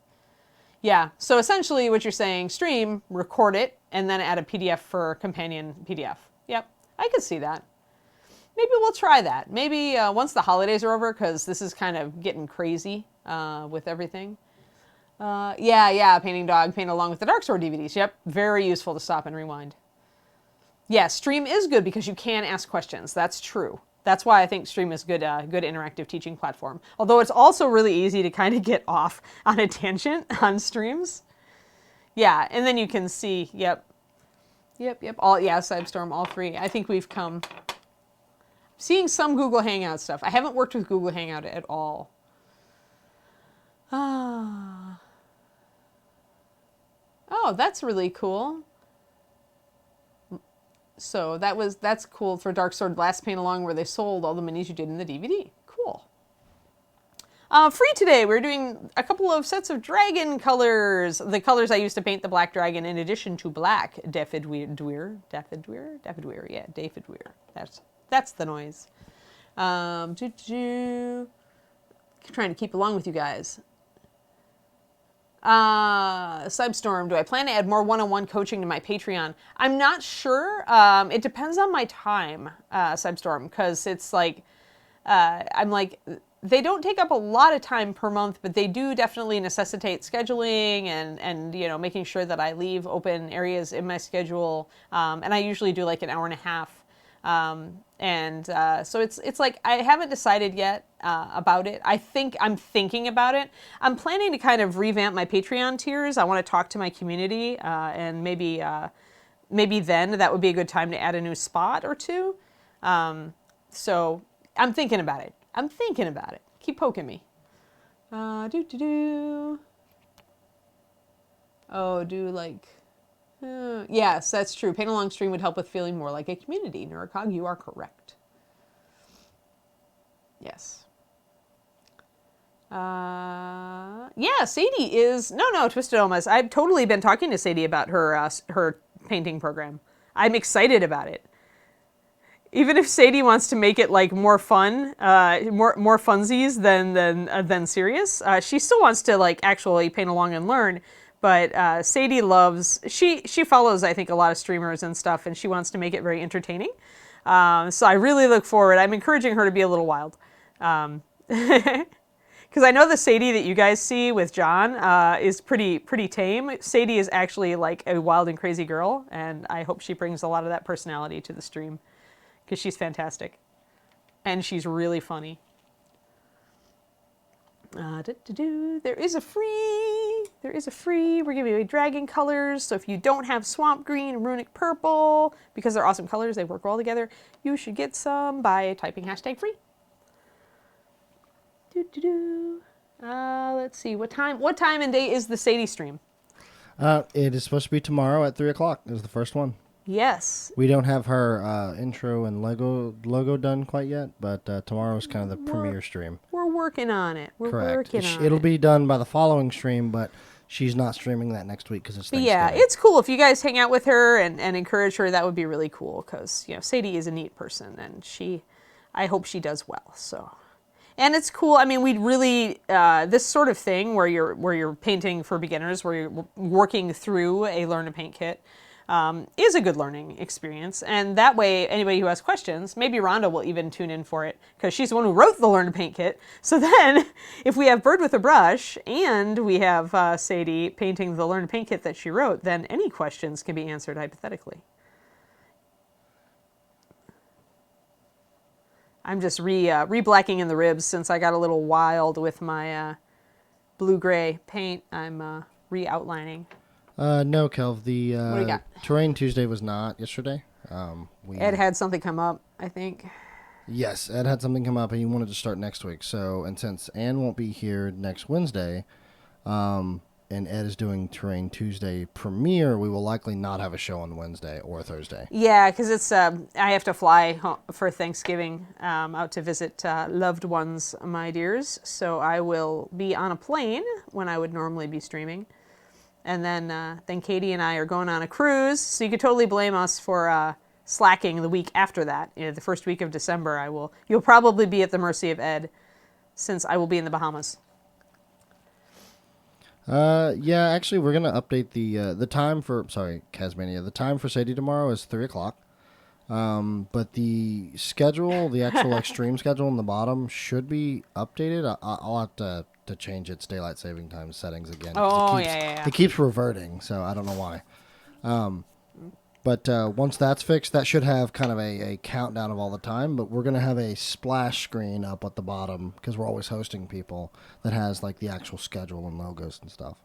A: Yeah, so essentially what you're saying, stream, record it, and then add a PDF for companion PDF. Yep, I could see that. Maybe we'll try that. Maybe once the holidays are over, because this is kind of getting crazy with everything. Yeah, Painting Dog, paint along with the Dark Sword DVDs. Yep, very useful to stop and rewind. Yeah, stream is good because you can ask questions. That's true. That's why I think stream is good interactive teaching platform. Although it's also really easy to kind of get off on a tangent on streams. Yeah, and then you can see, yep, Sidestorm, all three. I think we've come, seeing some Google Hangout stuff. I haven't worked with Google Hangout at all. Oh, that's really cool. So that's cool for Dark Sword Last Paint Along where they sold all the minis you did in the DVD. Cool. Free today, we're doing a couple of sets of dragon colors. The colors I used to paint the black dragon in addition to black. Daffodweir. That's the noise. Trying to keep along with you guys. Substorm, do I plan to add more one-on-one coaching to my Patreon? I'm not sure. It depends on my time, Substorm, because it's like, I'm like, they don't take up a lot of time per month, but they do definitely necessitate scheduling and making sure that I leave open areas in my schedule. And I usually do like an hour and a half. So it's like I haven't decided yet about it. I'm thinking about it. I'm planning to kind of revamp my Patreon tiers. I want to talk to my community, and maybe then that would be a good time to add a new spot or two. So I'm thinking about it. Keep poking me. Yes, that's true. Paint along stream would help with feeling more like a community. Neurocog, you are correct. Yes. Sadie is... No, Twisted Omas. I've totally been talking to Sadie about her painting program. I'm excited about it. Even if Sadie wants to make it like more fun, more funsies than serious, she still wants to like actually paint along and learn. But Sadie loves, she follows, I think, a lot of streamers and stuff, and she wants to make it very entertaining. So I really look forward. I'm encouraging her to be a little wild. Because I know the Sadie that you guys see with John is pretty tame. Sadie is actually like a wild and crazy girl, and I hope she brings a lot of that personality to the stream. Because she's fantastic. And she's really funny. There is a free. We're giving away dragon colors. So if you don't have swamp green and runic purple, because they're awesome colors, they work well together, you should get some by typing #free. Let's see. What time and day is the Sadie stream?
B: It is supposed to be tomorrow at 3 o'clock. Is the first one.
A: Yes.
B: We don't have her intro and logo done quite yet, but tomorrow is kind of the premiere stream.
A: We're working on it.
B: Correct. It'll be done by the following stream, but she's not streaming that next week because it's Thanksgiving.
A: Yeah, it's cool if you guys hang out with her and encourage her. That would be really cool because Sadie is a neat person, and I hope she does well. So, and it's cool. I mean, we'd really this sort of thing where you're painting for beginners, where you're working through a learn to paint kit. Is a good learning experience. And that way, anybody who has questions, maybe Rhonda will even tune in for it, because she's the one who wrote the Learn to Paint kit. So then, if we have Bird with a Brush, and we have Sadie painting the Learn to Paint kit that she wrote, then any questions can be answered hypothetically. I'm just re-blacking in the ribs since I got a little wild with my blue-gray paint. I'm re-outlining.
B: No, Kelv. The
A: what do you got?
B: Terrain Tuesday was not yesterday.
A: Ed had something come up, I think.
B: Yes, Ed had something come up, and he wanted to start next week. So, and since Ann won't be here next Wednesday, and Ed is doing Terrain Tuesday premiere, we will likely not have a show on Wednesday or Thursday.
A: Yeah, because it's I have to fly home for Thanksgiving out to visit loved ones, my dears. So I will be on a plane when I would normally be streaming. And then Katie and I are going on a cruise, so you could totally blame us for slacking the week after that. The first week of December, you'll probably be at the mercy of Ed, since I will be in the Bahamas.
B: Yeah, actually, we're gonna update the time for Casmania. The time for Sadie tomorrow is 3 o'clock. But the schedule, the actual stream schedule in the bottom should be updated. I'll have to change its daylight saving time settings again.
A: Oh, yeah.
B: It keeps reverting, so I don't know why. But once that's fixed, that should have kind of a countdown of all the time. But we're going to have a splash screen up at the bottom, because we're always hosting people, that has like the actual schedule and logos and stuff.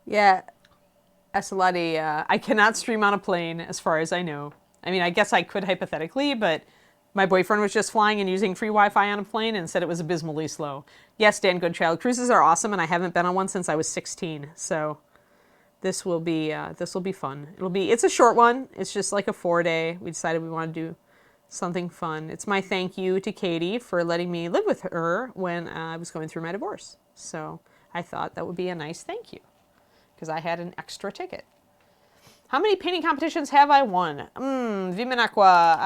A: Yeah. Asalati, I cannot stream on a plane, as far as I know. I mean, I guess I could hypothetically, but my boyfriend was just flying and using free Wi-Fi on a plane and said it was abysmally slow. Yes, Dan Goodchild, cruises are awesome, and I haven't been on one since I was 16. So this will be fun. It's a short one. It's just like a 4-day. We decided we want to do something fun. It's my thank you to Katie for letting me live with her when I was going through my divorce. So I thought that would be a nice thank you, because I had an extra ticket. How many painting competitions have I won? Vimanaqua.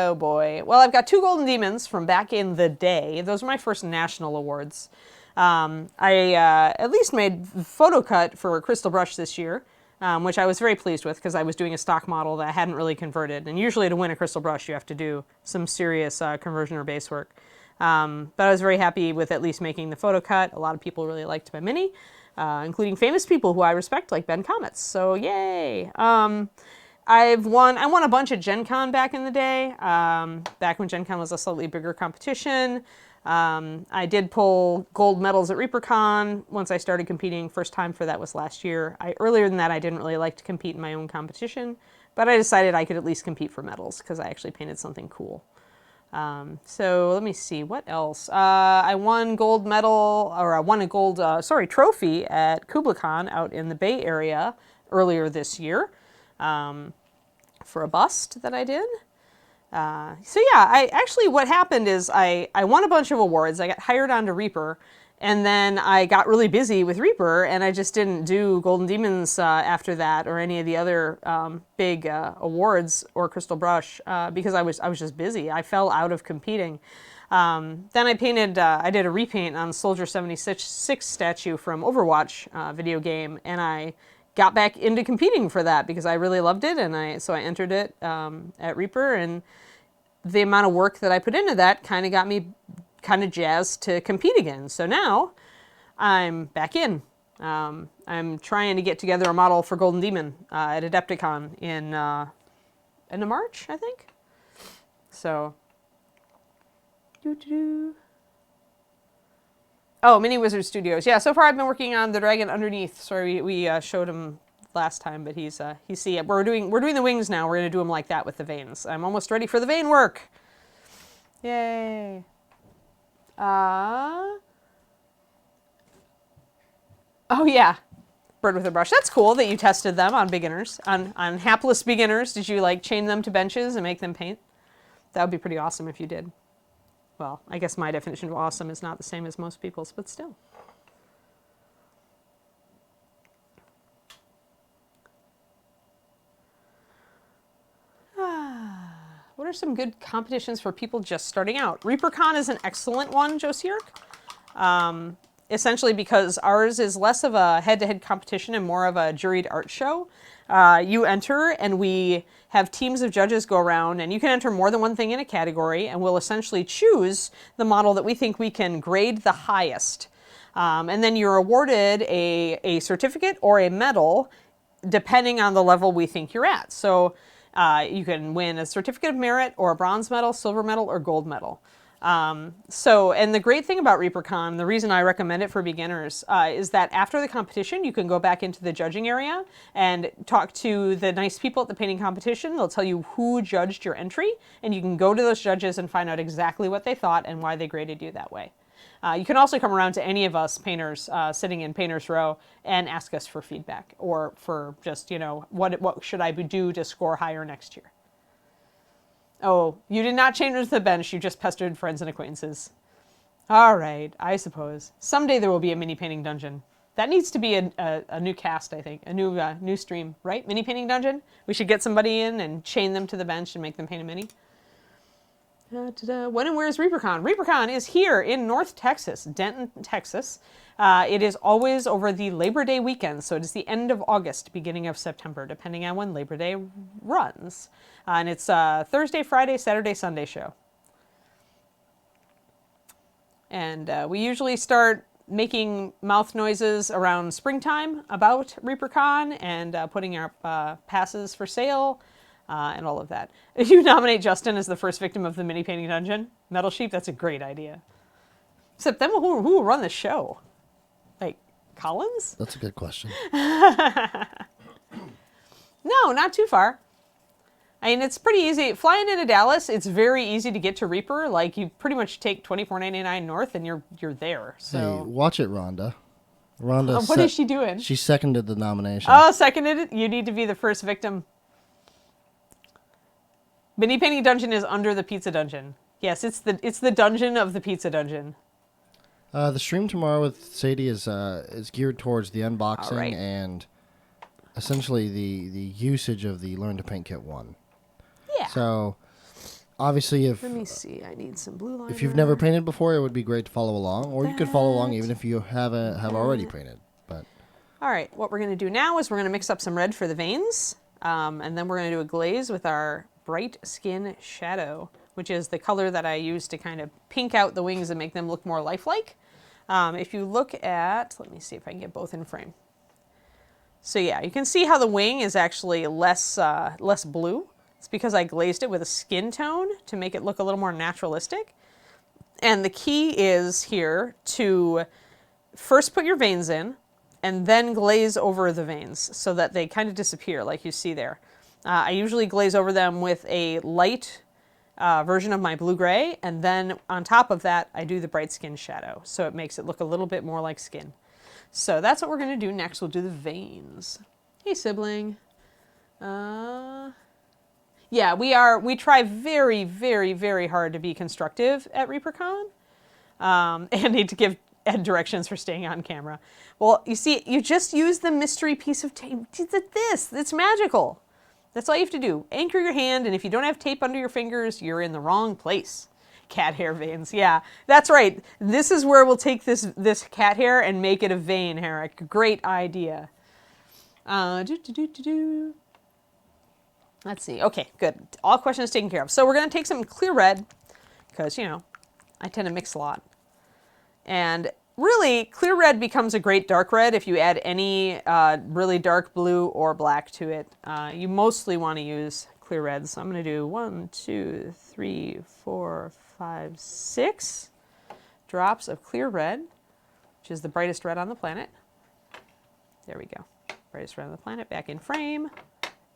A: Oh, boy. Well, I've got 2 Golden Demons from back in the day. Those are my first national awards. I at least made photo cut for Crystal Brush this year, which I was very pleased with because I was doing a stock model that I hadn't really converted. And usually to win a Crystal Brush, you have to do some serious conversion or base work. But I was very happy with at least making the photo cut. A lot of people really liked my mini, including famous people who I respect, like Ben Comets. So yay! I won a bunch at Gen Con back in the day, back when Gen Con was a slightly bigger competition. I did pull gold medals at ReaperCon once I started competing. First time for that was last year. Earlier than that, I didn't really like to compete in my own competition, but I decided I could at least compete for medals because I actually painted something cool. So let me see, what else? I won gold medal, or I won a gold, trophy at KublaCon out in the Bay Area earlier this year for a bust that I did. What happened is I won a bunch of awards. I got hired onto Reaper, and then I got really busy with Reaper, and I just didn't do Golden Demons after that or any of the other big awards or Crystal Brush because I was just busy. I fell out of competing. Then I did a repaint on Soldier 76 statue from Overwatch video game, and I got back into competing for that because I really loved it, and so I entered it at Reaper, and the amount of work that I put into that kind of got me kind of jazzed to compete again. So now I'm back in. I'm trying to get together a model for Golden Demon at Adepticon in end of March, I think. So, oh, Mini Wizard Studios. Yeah, so far I've been working on the dragon underneath. Sorry, we showed him last time, but he's we're doing the wings now. We're gonna do them like that with the veins. I'm almost ready for the vein work. Yay. Oh yeah, bird with a brush. That's cool that you tested them on beginners, on hapless beginners. Did you like chain them to benches and make them paint? That would be pretty awesome if you did. Well, I guess my definition of awesome is not the same as most people's, but still. What are some good competitions for people just starting out? ReaperCon is an excellent one, Josierk. Essentially because ours is less of a head-to-head competition and more of a juried art show. You enter and we have teams of judges go around, and you can enter more than one thing in a category, and we'll essentially choose the model that we think we can grade the highest. And then you're awarded a certificate or a medal depending on the level we think you're at. So you can win a certificate of merit or a bronze medal, silver medal, or gold medal. And the great thing about ReaperCon, the reason I recommend it for beginners, is that after the competition, you can go back into the judging area and talk to the nice people at the painting competition. They'll tell you who judged your entry, and you can go to those judges and find out exactly what they thought and why they graded you that way. You can also come around to any of us painters sitting in Painter's Row and ask us for feedback or for just, what should I do to score higher next year? Oh, you did not change the bench. You just pestered friends and acquaintances. All right, I suppose. Someday there will be a mini painting dungeon. That needs to be a new cast, I think. A new stream, right? Mini painting dungeon? We should get somebody in and chain them to the bench and make them paint a mini. When and where is ReaperCon? ReaperCon is here in North Texas, Denton, Texas. It is always over the Labor Day weekend, so it is the end of August, beginning of September, depending on when Labor Day runs. And it's a Thursday, Friday, Saturday, Sunday show. And we usually start making mouth noises around springtime about ReaperCon and putting our passes for sale. And all of that. If you nominate Justin as the first victim of the mini painting dungeon, Metal Sheep, that's a great idea. Except then who will run the show? Like, Collins?
B: That's a good question.
A: No, not too far. I mean, it's pretty easy. Flying into Dallas, it's very easy to get to Reaper. Like, you pretty much take $24.99 north and you're there. So.
B: Hey, watch it, Rhonda. Rhonda.
A: What is she doing?
B: She seconded the nomination.
A: Oh, seconded it? You need to be the first victim. Mini painting dungeon is under the pizza dungeon. Yes, it's the dungeon of the pizza dungeon.
B: The stream tomorrow with Sadie is geared towards the unboxing
A: right.
B: and essentially the usage of the Learn to Paint Kit 1.
A: Yeah.
B: So, obviously,
A: Let me see. I need some blue liner.
B: if you've never painted before, it would be great to follow along, or you could follow along even if you have already painted. But
A: all right, what we're going to do now is we're going to mix up some red for the veins, and then we're going to do a glaze with our Bright Skin Shadow, which is the color that I use to kind of pink out the wings and make them look more lifelike. If you look at, let me see if I can get both in frame. So yeah, you can see how the wing is actually less blue. It's because I glazed it with a skin tone to make it look a little more naturalistic. And the key is here to first put your veins in and then glaze over the veins so that they kind of disappear like you see there. I usually glaze over them with a light version of my blue-gray, and then on top of that I do the Bright Skin Shadow, so it makes it look a little bit more like skin. So that's what we're going to do next. We'll do the veins. Hey, sibling. Yeah, we try very, very, very hard to be constructive at ReaperCon, and need to give Ed directions for staying on camera. Well, you see, you just use the mystery piece of tape. It's magical. That's all you have to do. Anchor your hand, and if you don't have tape under your fingers, you're in the wrong place. Cat hair veins, yeah, that's right. This is where we'll take this cat hair and make it a vein, Herrick. Great idea. Let's see. Okay, good. All questions taken care of. So we're going to take some clear red, because, you know, I tend to mix a lot. And really, clear red becomes a great dark red if you add any really dark blue or black to it. You mostly want to use clear red. So I'm going to do 1, 2, 3, 4, 5, 6 drops of clear red, which is the brightest red on the planet. There we go. Brightest red on the planet. Back in frame.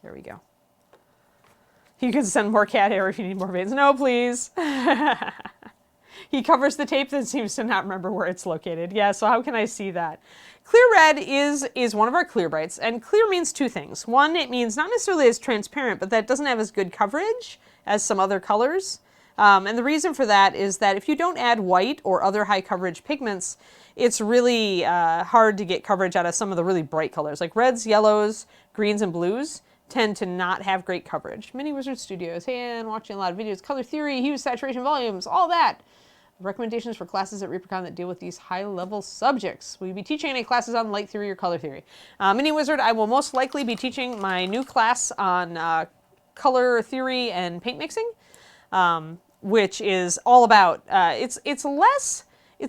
A: There we go. You can send more cat hair if you need more veins. No, please. He covers the tape and seems to not remember where it's located. Yeah, so how can I see that? Clear red is one of our clear brights, and clear means two things. One, it means not necessarily as transparent, but that it doesn't have as good coverage as some other colors. And the reason for that is that if you don't add white or other high coverage pigments, it's really hard to get coverage out of some of the really bright colors. Like reds, yellows, greens, and blues tend to not have great coverage. Mini Wizard Studios, hey, and watching a lot of videos, color theory, hues, saturation, volumes, all that. Recommendations for classes at ReaperCon that deal with these high-level subjects. Will you be teaching any classes on light theory or color theory? Mini Wizard, I will most likely be teaching my new class on color theory and paint mixing, which is all about, it's a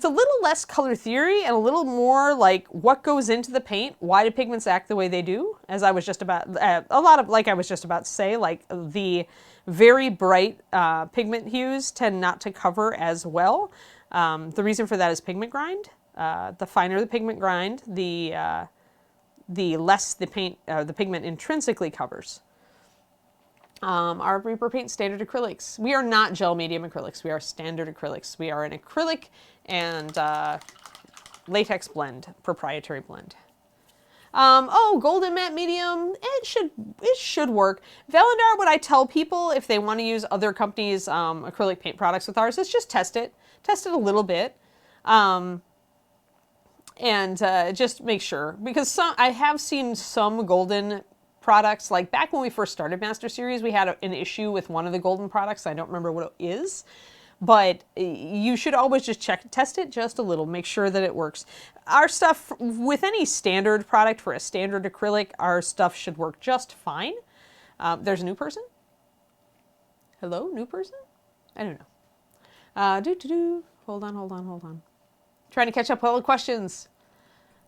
A: little less color theory and a little more like what goes into the paint, why do pigments act the way they do, as I was just about, a lot of, like I was just about to say, like the very bright pigment hues tend not to cover as well. The reason for that is pigment grind. The finer the pigment grind, the less the pigment intrinsically covers. Our Reaper Paint standard acrylics. We are not gel medium acrylics. We are standard acrylics. We are an acrylic and latex blend, proprietary blend. Oh, golden matte medium. It should work. Valandar, what I tell people if they want to use other companies' acrylic paint products with ours is just test it. Test it a little bit. And just make sure. Because I have seen some golden products, like back when we first started Master Series, we had an issue with one of the golden products. I don't remember what it is. But you should always just test it just a little, make sure that it works. Our stuff, with any standard product for a standard acrylic, our stuff should work just fine. There's a new person? Hello, new person? I don't know. Hold on. Trying to catch up with all the questions.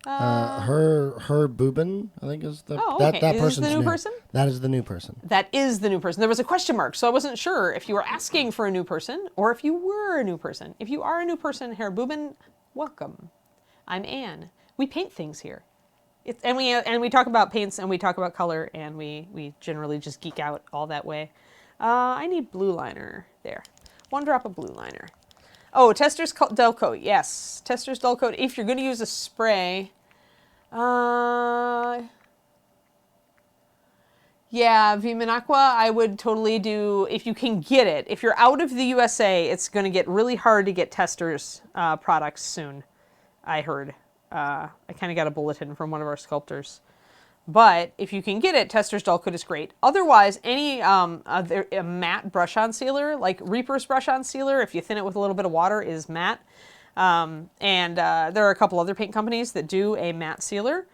B: Her Boobin, I think is the
A: okay.
B: that
A: is
B: person's
A: the new person?
B: That is the new person.
A: That is the new person. There was a question mark, so I wasn't sure if you were asking for a new person or if you were a new person. If you are a new person, Herr Boobin, welcome. I'm Anne. We paint things here. And we talk about paints and we talk about color and we generally just geek out all that way. I need blue liner there. 1 drop of blue liner. Oh, Tester's Dull Coat. Yes, Tester's Dull Coat. If you're going to use a spray, yeah, Vimanaqua, I would totally do, if you can get it. If you're out of the USA, it's going to get really hard to get Tester's products soon, I heard. I kind of got a bulletin from one of our sculptors. But if you can get it, Tester's Dull Coat is great. Otherwise, any a matte brush-on sealer, like Reaper's brush-on sealer, if you thin it with a little bit of water, is matte. There are a couple other paint companies that do a matte sealer.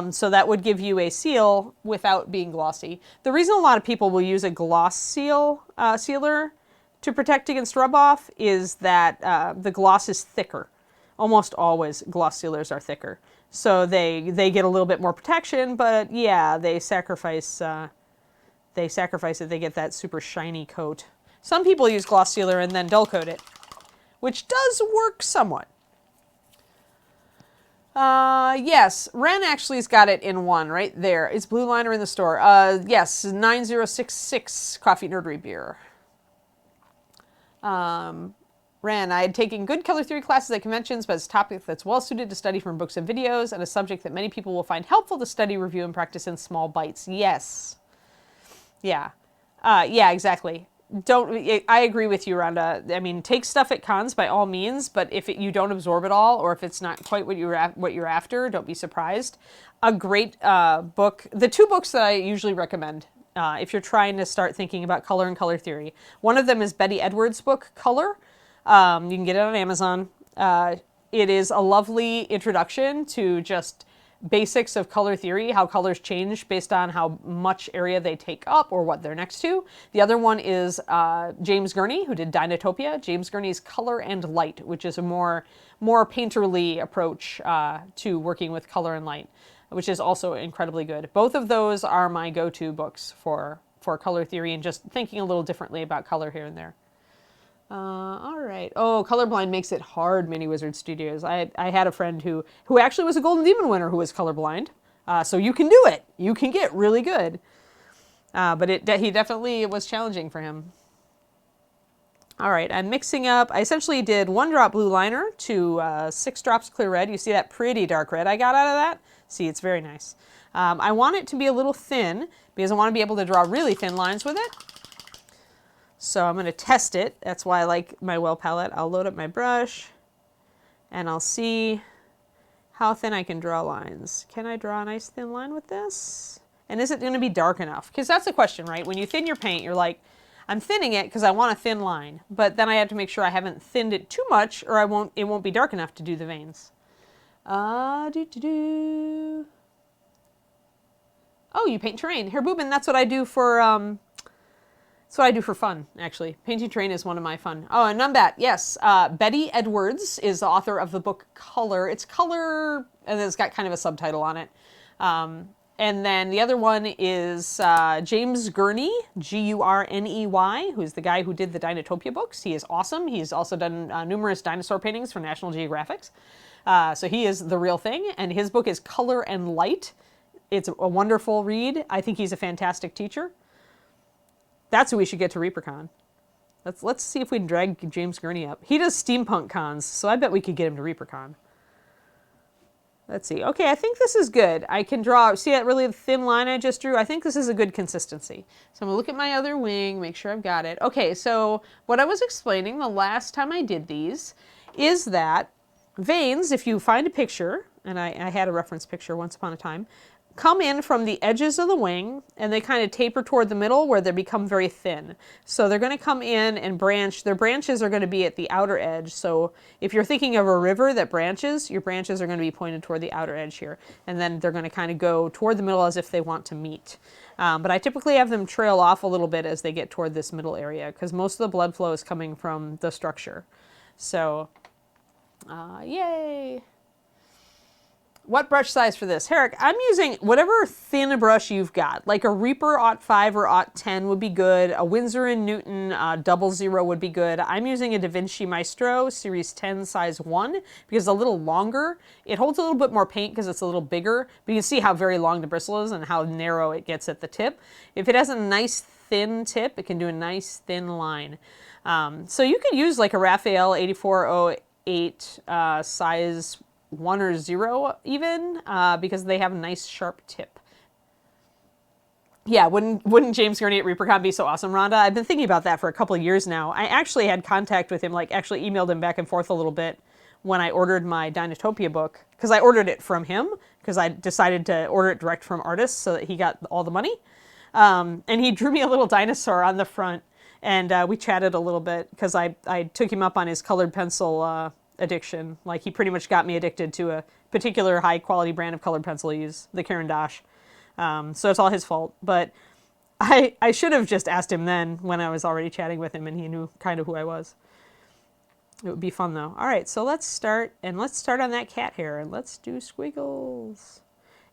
A: So that would give you a seal without being glossy. The reason a lot of people will use a gloss sealer to protect against rub-off is that the gloss is thicker. Almost always gloss sealers are thicker. So they get a little bit more protection, but yeah, they sacrifice it. They get that super shiny coat. Some people use gloss sealer and then dull coat it, which does work somewhat. Yes, Ren actually's got it in one right there. It's blue liner in the store. Yes, 9066 Coffee Nerdery beer. Ren, I had taken good color theory classes at conventions, but it's a topic that's well suited to study from books and videos, and a subject that many people will find helpful to study, review, and practice in small bites. Yes. Yeah. Yeah, exactly. I agree with you, Rhonda. I mean, take stuff at cons by all means, but if you don't absorb it all, or if it's not quite what you're after, don't be surprised. A great book, the two books that I usually recommend if you're trying to start thinking about color and color theory. One of them is Betty Edwards' book, Color. You can get it on Amazon. It is a lovely introduction to just basics of color theory, how colors change based on how much area they take up or what they're next to. The other one is James Gurney, who did Dinotopia. James Gurney's Color and Light, which is a more painterly approach to working with color and light, which is also incredibly good. Both of those are my go-to books for color theory and just thinking a little differently about color here and there. All right. Oh, colorblind makes it hard, Mini Wizard Studios. I had a friend who actually was a Golden Demon winner who was colorblind. So you can do it. You can get really good. But he definitely was challenging for him. All right, I'm mixing up. I essentially did 1 drop blue liner to 6 drops clear red. You see that pretty dark red I got out of that? See, it's very nice. I want it to be a little thin because I want to be able to draw really thin lines with it. So I'm going to test it. That's why I like my well palette. I'll load up my brush and I'll see how thin I can draw lines. Can I draw a nice thin line with this? And is it going to be dark enough? Because that's the question, right? When you thin your paint, you're like, I'm thinning it because I want a thin line. But then I have to make sure I haven't thinned it too much or it won't be dark enough to do the veins. Oh, you paint terrain. Here, Boobin, that's what I do for... That's what I do for fun, actually. Painting terrain is one of my fun. Oh, and Numbat, yes. Betty Edwards is the author of the book Color. It's Color, and it's got kind of a subtitle on it. And then the other one is James Gurney, Gurney, who's the guy who did the Dinotopia books. He is awesome. He's also done numerous dinosaur paintings for National Geographic. So he is the real thing, and his book is Color and Light. It's a wonderful read. I think he's a fantastic teacher. That's who we should get to ReaperCon. Let's see if we can drag James Gurney up. He does steampunk cons, so I bet we could get him to ReaperCon. Let's see. Okay, I think this is good. I can draw, see that really thin line I just drew? I think this is a good consistency. So I'm gonna look at my other wing, make sure I've got it. Okay, so what I was explaining the last time I did these is that veins, if you find a picture, and I had a reference picture once upon a time, come in from the edges of the wing and they kind of taper toward the middle where they become very thin. So they're going to come in and branch. Their branches are going to be at the outer edge. So if you're thinking of a river that branches, your branches are going to be pointed toward the outer edge here. And then they're going to kind of go toward the middle as if they want to meet. But I typically have them trail off a little bit as they get toward this middle area because most of the blood flow is coming from the structure. So, yay! What brush size for this? Herrick, I'm using whatever thin brush you've got. Like a Reaper Aught5 or Aught10 would be good. A Winsor & Newton 00 would be good. I'm using a Da Vinci Maestro Series 10 size 1 because it's a little longer. It holds a little bit more paint because it's a little bigger, but you can see how very long the bristle is and how narrow it gets at the tip. If it has a nice thin tip, it can do a nice thin line. So you could use like a Raphael 8408 size 1 or 0 even, because they have a nice sharp tip. Yeah, wouldn't James Gurney at ReaperCon be so awesome, Rhonda? I've been thinking about that for a couple of years now. I actually had contact with him, like actually emailed him back and forth a little bit when I ordered my Dinotopia book, because I ordered it from him, because I decided to order it direct from artists so that he got all the money. And he drew me a little dinosaur on the front, and we chatted a little bit because I took him up on his colored pencil addiction. Like, he pretty much got me addicted to a particular high quality brand of colored pencil I use, the Caran d'Ache. So it's all his fault. But I should have just asked him then when I was already chatting with him and he knew kind of who I was. It would be fun though. All right, so let's start on that cat hair and let's do squiggles.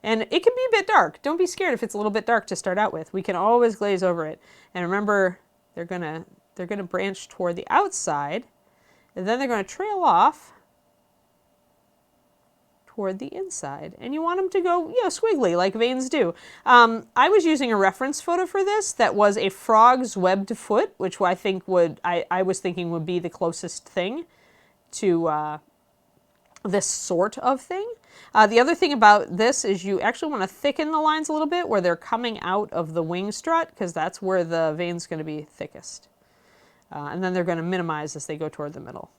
A: And it can be a bit dark. Don't be scared if it's a little bit dark to start out with. We can always glaze over it. And remember, they're gonna branch toward the outside, and then they're gonna trail off toward the inside. And you want them to go, squiggly like veins do. I was using a reference photo for this that was a frog's webbed foot, which I think I was thinking would be the closest thing to this sort of thing. The other thing about this is you actually want to thicken the lines a little bit where they're coming out of the wing strut, because that's where the vein's going to be thickest. And then they're going to minimize as they go toward the middle.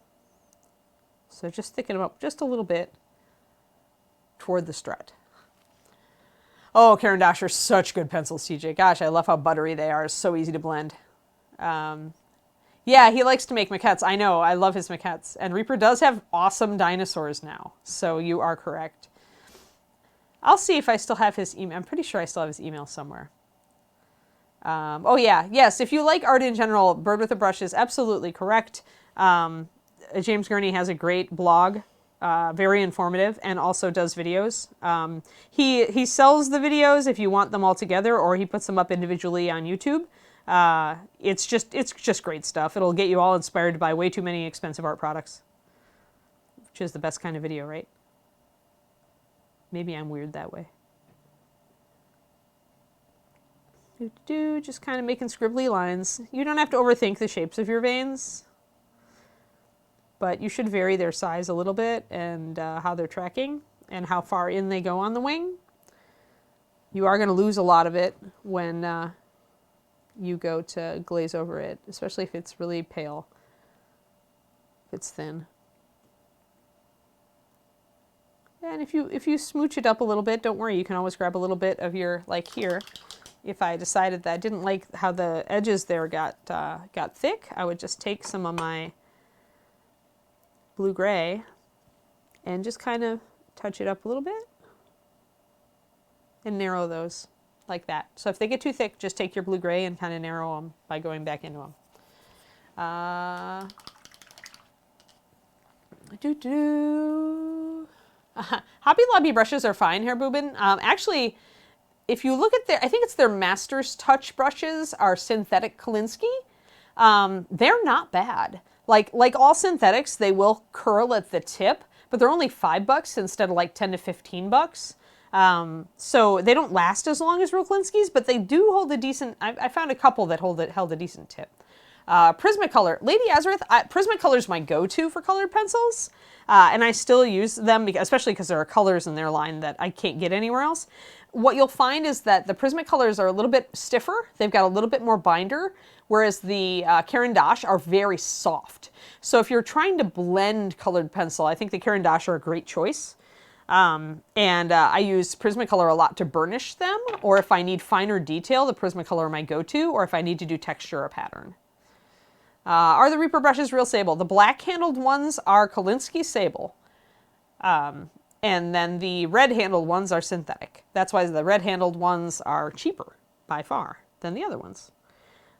A: So just thicken them up just a little bit toward the strut. Oh, Caran d'Ache are such good pencils, TJ. Gosh, I love how buttery they are. It's so easy to blend. Yeah, he likes to make maquettes. I know, I love his maquettes. And Reaper does have awesome dinosaurs now, so you are correct. I'll see if I still have his email. I'm pretty sure I still have his email somewhere. Oh yeah, yes, if you like art in general, Bird with a Brush is absolutely correct. James Gurney has a great blog, very informative, and also does videos. He sells the videos if you want them all together, or he puts them up individually on YouTube. It's just great stuff. It'll get you all inspired to buy way too many expensive art products, which is the best kind of video, right? Maybe I'm weird that way. Just kind of making scribbly lines. You don't have to overthink the shapes of your veins, but you should vary their size a little bit and how they're tracking and how far in they go on the wing. You are going to lose a lot of it when you go to glaze over it, especially if it's really pale, if it's thin. And if you smooch it up a little bit, don't worry, you can always grab a little bit of your, like here, if I decided that I didn't like how the edges there got thick, I would just take some of my blue-gray and just kind of touch it up a little bit and narrow those like that. So if they get too thick, just take your blue-gray and kind of narrow them by going back into them. Hobby Lobby brushes are fine here, Boobin. Actually, if you look at I think it's their Master's Touch brushes are synthetic Kolinsky. They're not bad. Like all synthetics, they will curl at the tip, but they're only $5 instead of like 10 to 15 bucks. So they don't last as long as real Kolinsky's, but they do hold a decent. I found a couple that held a decent tip. Prismacolor, Lady Azareth. Prismacolor is my go-to for colored pencils, and I still use them, especially because there are colors in their line that I can't get anywhere else. What you'll find is that the Prismacolors are a little bit stiffer. They've got a little bit more binder, whereas the Caran d'Ache are very soft. So if you're trying to blend colored pencil, I think the Caran d'Ache are a great choice. I use Prismacolor a lot to burnish them, or if I need finer detail, the Prismacolor are my go-to, or if I need to do texture or pattern. Are the Reaper brushes real sable? The black-handled ones are Kolinsky sable. And then the red-handled ones are synthetic. That's why the red-handled ones are cheaper, by far, than the other ones.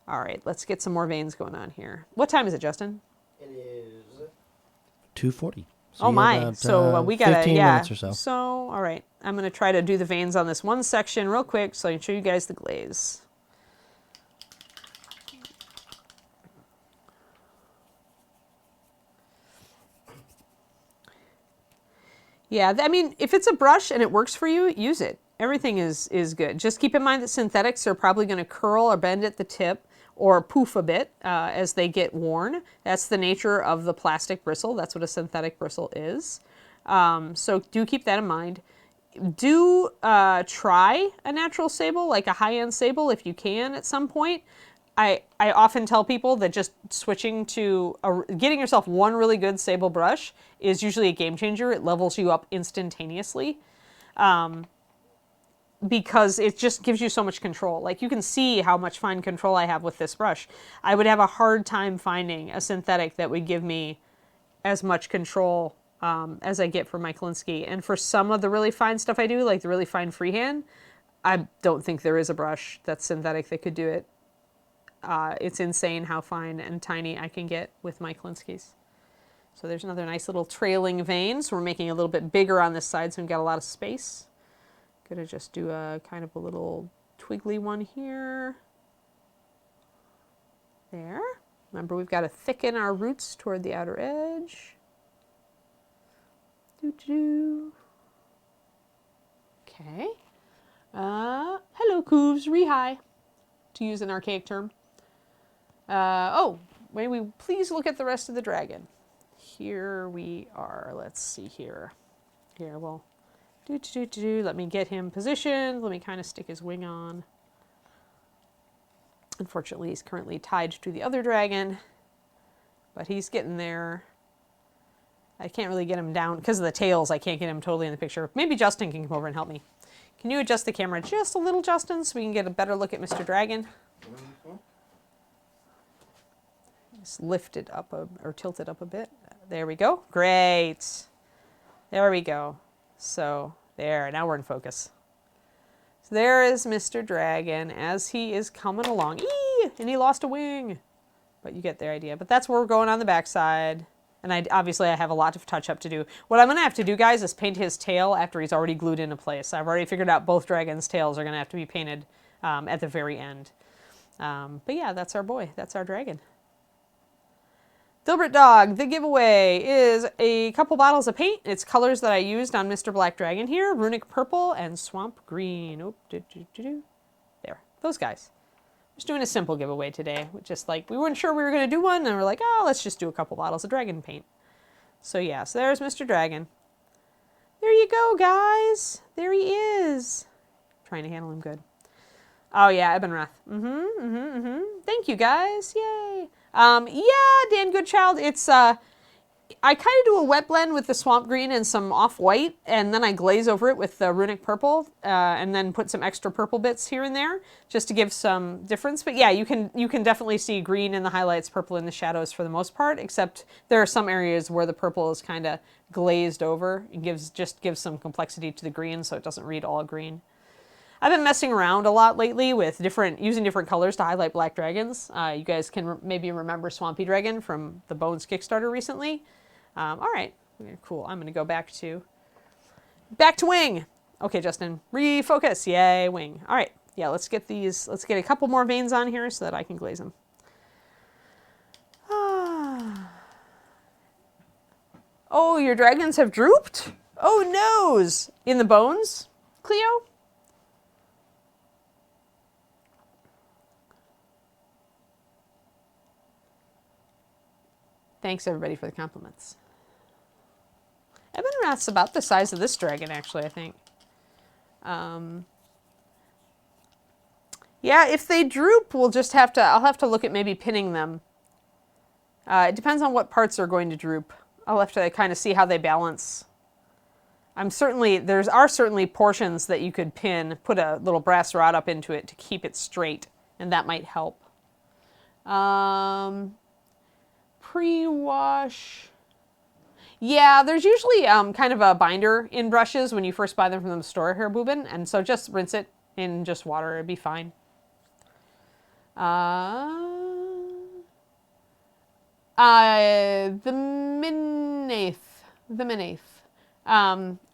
A: All right, let's get some more veins going on here. What time is it, Justin?
B: It is 2:40. So
A: oh my! So we got
B: 15 minutes or so.
A: So all right, I'm gonna try to do the veins on this one section real quick, so I can show you guys the glaze. Yeah, I mean, if it's a brush and it works for you, use it. Everything is good. Just keep in mind that synthetics are probably going to curl or bend at the tip or poof a bit as they get worn. That's the nature of the plastic bristle. That's what a synthetic bristle is. So do keep that in mind. Do try a natural sable, like a high-end sable, if you can at some point. I often tell people that just switching to getting yourself one really good sable brush is usually a game changer. It levels you up instantaneously. because it just gives you so much control. Like, you can see how much fine control I have with this brush. I would have a hard time finding a synthetic that would give me as much control as I get for my Klinsky. And for some of the really fine stuff I do, like the really fine freehand, I don't think there is a brush that's synthetic that could do it. It's insane how fine and tiny I can get with my Klinskys. So there's another nice little trailing vein. So we're making it a little bit bigger on this side so we've got a lot of space. Gonna just do a kind of a little twiggly one here. There. Remember, we've got to thicken our roots toward the outer edge. Doo-doo. Okay. Hello, Cooves, re-hi, to use an archaic term. Oh, may we please look at the rest of the dragon? Here we are. Let's see here. Here, well, let me get him positioned. Let me kind of stick his wing on. Unfortunately, he's currently tied to the other dragon, but he's getting there. I can't really get him down because of the tails. I can't get him totally in the picture. Maybe Justin can come over and help me. Can you adjust the camera just a little, Justin, so we can get a better look at Mr. Dragon? Just lift it up or tilt it up a bit. There we go. Great. There we go. So there, now we're in focus. So there is Mr. Dragon as he is coming along. Eee! And he lost a wing. But you get the idea. But that's where we're going on the backside. And obviously I have a lot of touch up to do. What I'm going to have to do, guys, is paint his tail after he's already glued into place. I've already figured out both dragons' tails are going to have to be painted at the very end. But yeah, that's our boy. That's our dragon. Dilbert Dog, the giveaway is a couple bottles of paint. It's colors that I used on Mr. Black Dragon here. Runic Purple and Swamp Green. Oh, there, those guys. Just doing a simple giveaway today. Just like, we weren't sure we were going to do one, and we're like, oh, let's just do a couple bottles of dragon paint. So yeah, so there's Mr. Dragon. There you go, guys. There he is. Trying to handle him good. Oh yeah, Ebenrath. Thank you, guys. Yay. Yeah, Dan Goodchild. It's I kind of do a wet blend with the swamp green and some off-white, and then I glaze over it with the runic purple, and then put some extra purple bits here and there, just to give some difference. But yeah, you can definitely see green in the highlights, purple in the shadows for the most part, except there are some areas where the purple is kind of glazed over. It just gives some complexity to the green, so it doesn't read all green. I've been messing around a lot lately with using different colors to highlight black dragons. You guys can maybe remember Swampy Dragon from the Bones Kickstarter recently. All right, cool. I'm gonna go back to wing. Okay, Justin, refocus. Yay, wing. All right, yeah. Let's get a couple more veins on here so that I can glaze them. Oh, your dragons have drooped? Oh, noes! In the bones, Cleo? Thanks, everybody, for the compliments. Ebenrath's about the size of this dragon, actually, I think. Yeah, if they droop, I'll have to look at maybe pinning them. It depends on what parts are going to droop. I'll have to kind of see how they balance. There are certainly portions that you could pin, put a little brass rod up into it to keep it straight, and that might help. Pre-wash. Yeah, there's usually kind of a binder in brushes when you first buy them from the store here, Boobin, and so just rinse it in just water. It'd be fine. The Minaith.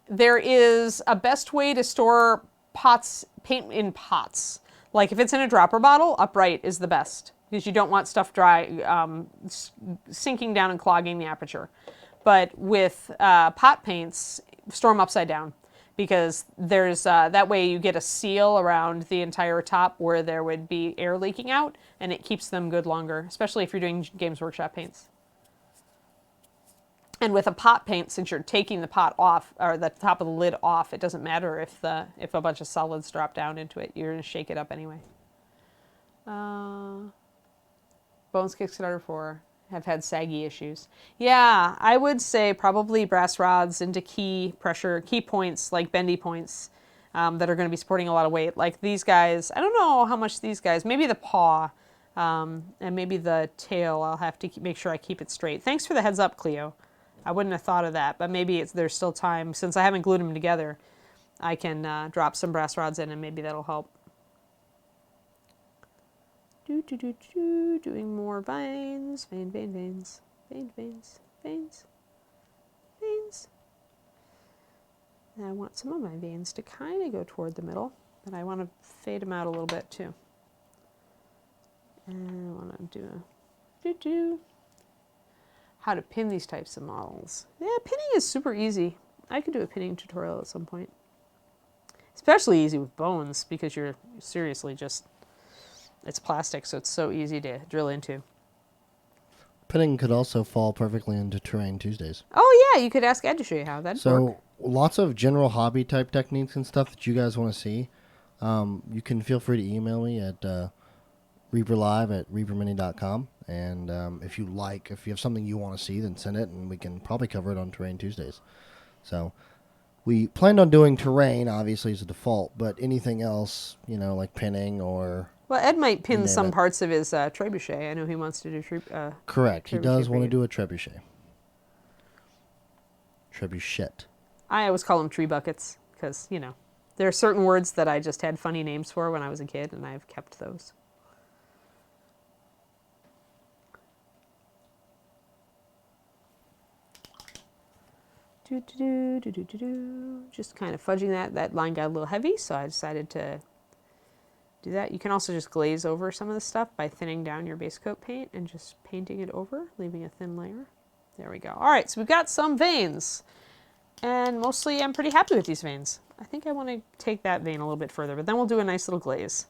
A: There is a best way to store paint in pots. Like if it's in a dropper bottle, upright is the best, because you don't want stuff dry, sinking down and clogging the aperture. But with pot paints, store them upside down, because there's that way you get a seal around the entire top where there would be air leaking out, and it keeps them good longer, especially if you're doing Games Workshop paints. And with a pot paint, since you're taking the pot off, or the top of the lid off, it doesn't matter if a bunch of solids drop down into it. You're going to shake it up anyway. Bones Kickstarter 4. have had saggy issues. Yeah, I would say probably brass rods into key pressure, key points like bendy points that are going to be supporting a lot of weight. Like these guys, I don't know how much these guys, maybe the paw and maybe the tail, I'll have to make sure I keep it straight. Thanks for the heads up, Cleo. I wouldn't have thought of that, but maybe there's still time. Since I haven't glued them together, I can drop some brass rods in and maybe that'll help. Doing more veins, veins. And I want some of my veins to kind of go toward the middle, but I want to fade them out a little bit too. And I want to do how to pin these types of models. Yeah, pinning is super easy. I could do a pinning tutorial at some point. Especially easy with bones because you're seriously just, it's plastic, so it's so easy to drill into.
B: Pinning could also fall perfectly into Terrain Tuesdays.
A: Oh yeah, you could ask Ed to show you how that'd work.
B: Lots of general hobby type techniques and stuff that you guys want to see. You can feel free to email me at reaperlive@reapermini.com. And if you have something you want to see, then send it, and we can probably cover it on Terrain Tuesdays. So we planned on doing terrain, obviously, as a default, but anything else, like pinning or...
A: Well, Ed might pin some parts of his trebuchet. I know he wants to do
B: correct. He does want to do a trebuchet. Trebuchet.
A: I always call them tree buckets because, there are certain words that I just had funny names for when I was a kid, and I've kept those. Just kind of fudging that. That line got a little heavy, so I decided to do that. You can also just glaze over some of the stuff by thinning down your base coat paint and just painting it over, leaving a thin layer. There we go. All right, so we've got some veins, and mostly I'm pretty happy with these veins. I think I want to take that vein a little bit further, but then we'll do a nice little glaze.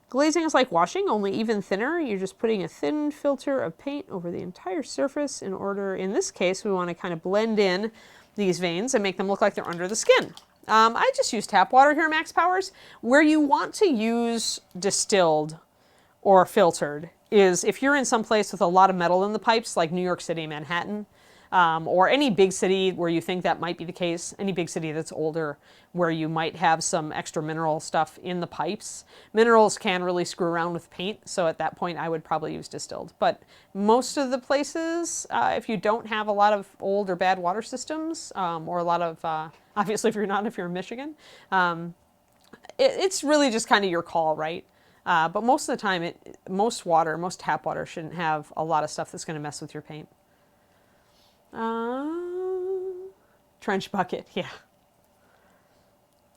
A: Glazing is like washing, only even thinner. You're just putting a thin filter of paint over the entire surface in this case, we want to kind of blend in these veins and make them look like they're under the skin. I just use tap water here, Max Powers. Where you want to use distilled or filtered is if you're in some place with a lot of metal in the pipes, like New York City, Manhattan, or any big city where you think that might be the case, any big city that's older where you might have some extra mineral stuff in the pipes. Minerals can really screw around with paint, so at that point I would probably use distilled. But most of the places, if you don't have a lot of old or bad water systems, or a lot of, obviously if you're in Michigan, it's really just kind of your call, right? But most of the time, most tap water shouldn't have a lot of stuff that's going to mess with your paint. Trench bucket, yeah.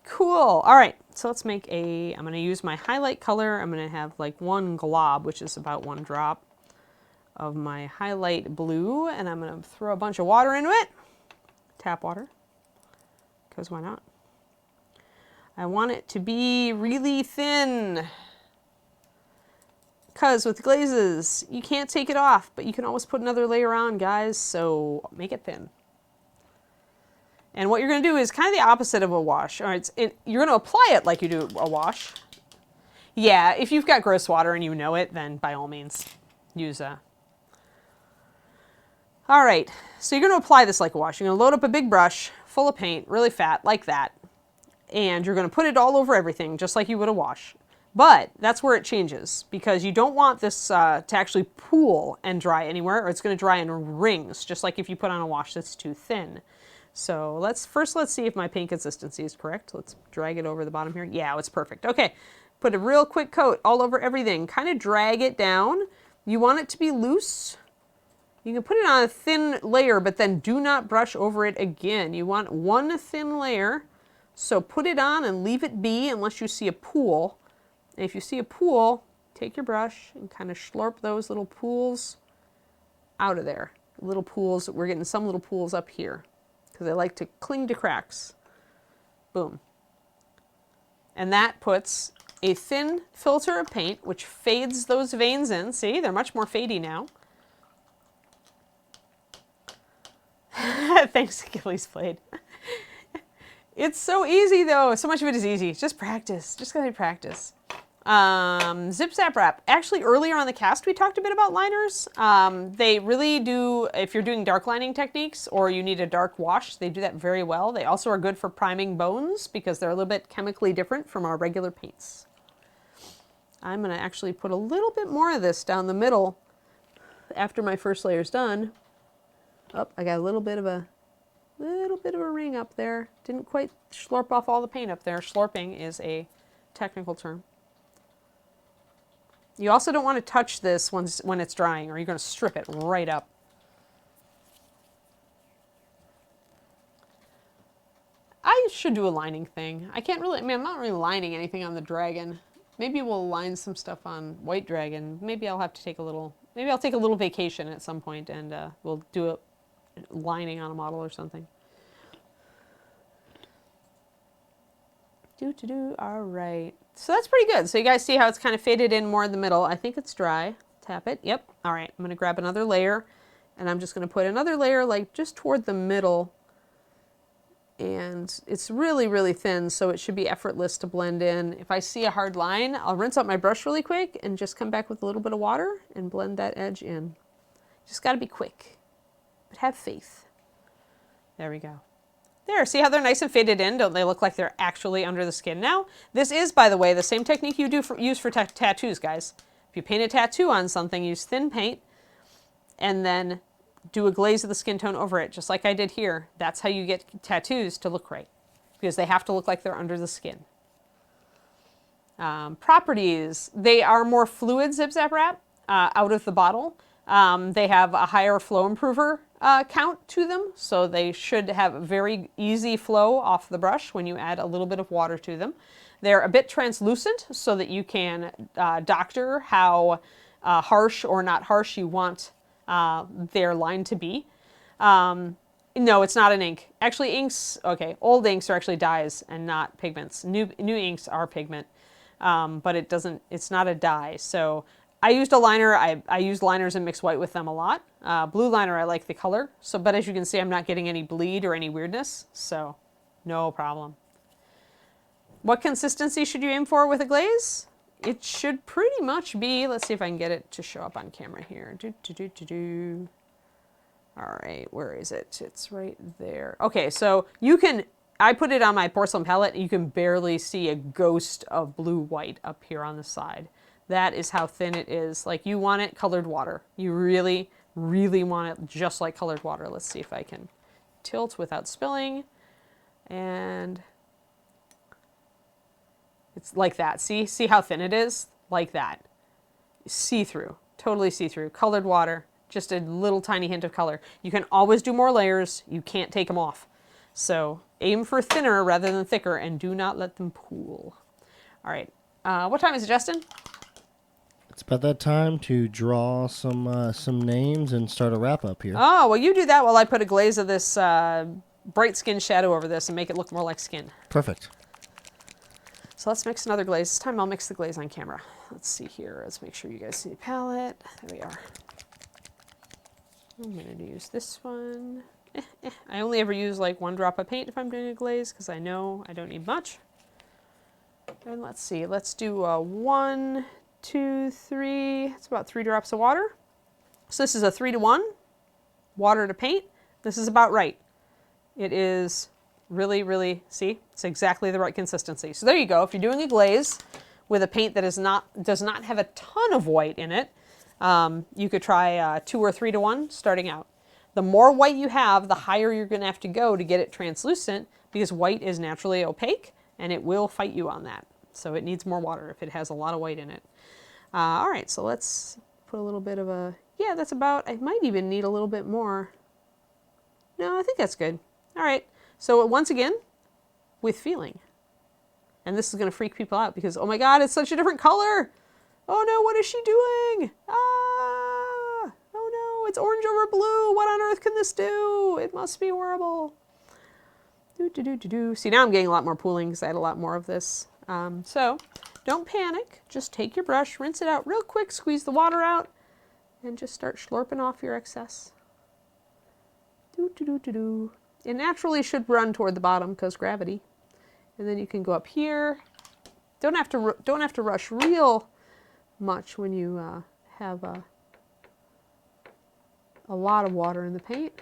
A: Cool. All right, so let's make I'm going to use my highlight color. I'm going to have like one glob, which is about one drop of my highlight blue, and I'm going to throw a bunch of water into it. Tap water, because why not? I want it to be really thin. Because with glazes, you can't take it off, but you can always put another layer on, guys, so make it thin. And what you're going to do is kind of the opposite of a wash. All right, you're going to apply it like you do a wash. Yeah, if you've got gross water and you know it, then by all means, use a... All right, so you're going to apply this like a wash. You're going to load up a big brush full of paint, really fat, like that. And you're going to put it all over everything, just like you would a wash. But that's where it changes, because you don't want this to actually pool and dry anywhere, or it's going to dry in rings, just like if you put on a wash that's too thin. So let's see if my paint consistency is correct. Let's drag it over the bottom here. Yeah, it's perfect. Okay, put a real quick coat all over everything. Kind of drag it down. You want it to be loose. You can put it on a thin layer, but then do not brush over it again. You want one thin layer, so put it on and leave it be unless you see a pool. And if you see a pool, take your brush and kind of slurp those little pools out of there. Little pools, we're getting some little pools up here because they like to cling to cracks. Boom. And that puts a thin filter of paint, which fades those veins in. See, they're much more fadey now. Thanks, Achilles Blade. It's so easy though. So much of it is easy. Just practice. Just gotta practice. Zip Zap Wrap. Actually, earlier on the cast, we talked a bit about liners. They really do, if you're doing dark lining techniques or you need a dark wash, they do that very well. They also are good for priming bones because they're a little bit chemically different from our regular paints. I'm going to actually put a little bit more of this down the middle after my first layer's done. Oh, I got a little bit of a ring up there. Didn't quite slurp off all the paint up there. Slurping is a technical term. You also don't want to touch this when it's drying, or you're going to strip it right up. I should do a lining thing. I can't really, I mean, I'm not really lining anything on the dragon. Maybe we'll line some stuff on White Dragon. Maybe I'll have to take a little, maybe I'll take a little vacation at some point and we'll do a lining on a model or something. All right. So that's pretty good. So you guys see how it's kind of faded in more in the middle. I think it's dry. Tap it. Yep. All right. I'm going to grab another layer and I'm just going to put another layer like just toward the middle. And it's really, really thin, so it should be effortless to blend in. If I see a hard line, I'll rinse out my brush really quick and just come back with a little bit of water and blend that edge in. Just got to be quick, but have faith. There we go. There, see how they're nice and faded in? Don't they look like they're actually under the skin now? This is, by the way, the same technique you use for tattoos, guys. If you paint a tattoo on something, use thin paint and then do a glaze of the skin tone over it, just like I did here. That's how you get tattoos to look right, because they have to look like they're under the skin. Properties, they are more fluid Zip Zap Wrap out of the bottle. They have a higher flow improver count to them, so they should have a very easy flow off the brush when you add a little bit of water to them. They're a bit translucent so that you can doctor how harsh or not harsh you want their line to be. No, it's not an ink. Actually, inks, okay, old inks are actually dyes and not pigments. New inks are pigment, but it's not a dye. So I used a liner. I used liners and mixed white with them a lot. Blue liner, I like the color. So, but as you can see, I'm not getting any bleed or any weirdness. So no problem. What consistency should you aim for with a glaze? It should pretty much be, let's see if I can get it to show up on camera here. All right, where is it? It's right there. Okay, so you can, I put it on my porcelain palette and you can barely see a ghost of blue-white up here on the side. That is how thin it is. Like, you want it colored water. You really, really want it just like colored water. Let's see if I can tilt without spilling. And it's like that. See how thin it is? Like that. See-through. Totally see-through. Colored water. Just a little tiny hint of color. You can always do more layers. You can't take them off. So aim for thinner rather than thicker and do not let them pool. All right. What time is it, Justin?
B: It's about that time to draw some names and start a wrap-up here.
A: Oh, well, you do that while I put a glaze of this bright skin shadow over this and make it look more like skin.
B: Perfect.
A: So let's mix another glaze. This time I'll mix the glaze on camera. Let's see here. Let's make sure you guys see the palette. There we are. I'm going to use this one. I only ever use like 1 drop of paint if I'm doing a glaze because I know I don't need much. And let's see. Let's do 1, 2, 3. It's about 3 drops of water. So this is a 3-to-1 water to paint. This is about right. It is really, really, see, it's exactly the right consistency. So there you go. If you're doing a glaze with a paint that does not have a ton of white in it, you could try 2 or 3-to-1 starting out. The more white you have, the higher you're going to have to go to get it translucent, because white is naturally opaque and it will fight you on that. So it needs more water if it has a lot of white in it. All right, so let's put a little bit of a, yeah, that's about, I might even need a little bit more. No, I think that's good. All right, so once again, with feeling. And this is going to freak people out because, oh my God, it's such a different color. Oh no, what is she doing? Ah, oh no, it's orange over blue. What on earth can this do? It must be horrible. See, now I'm getting a lot more pooling because I had a lot more of this. So don't panic. Just take your brush, rinse it out real quick, squeeze the water out, and just start slurping off your excess. It naturally should run toward the bottom because gravity. And then you can go up here Don't have to rush real much when you have a lot of water in the paint.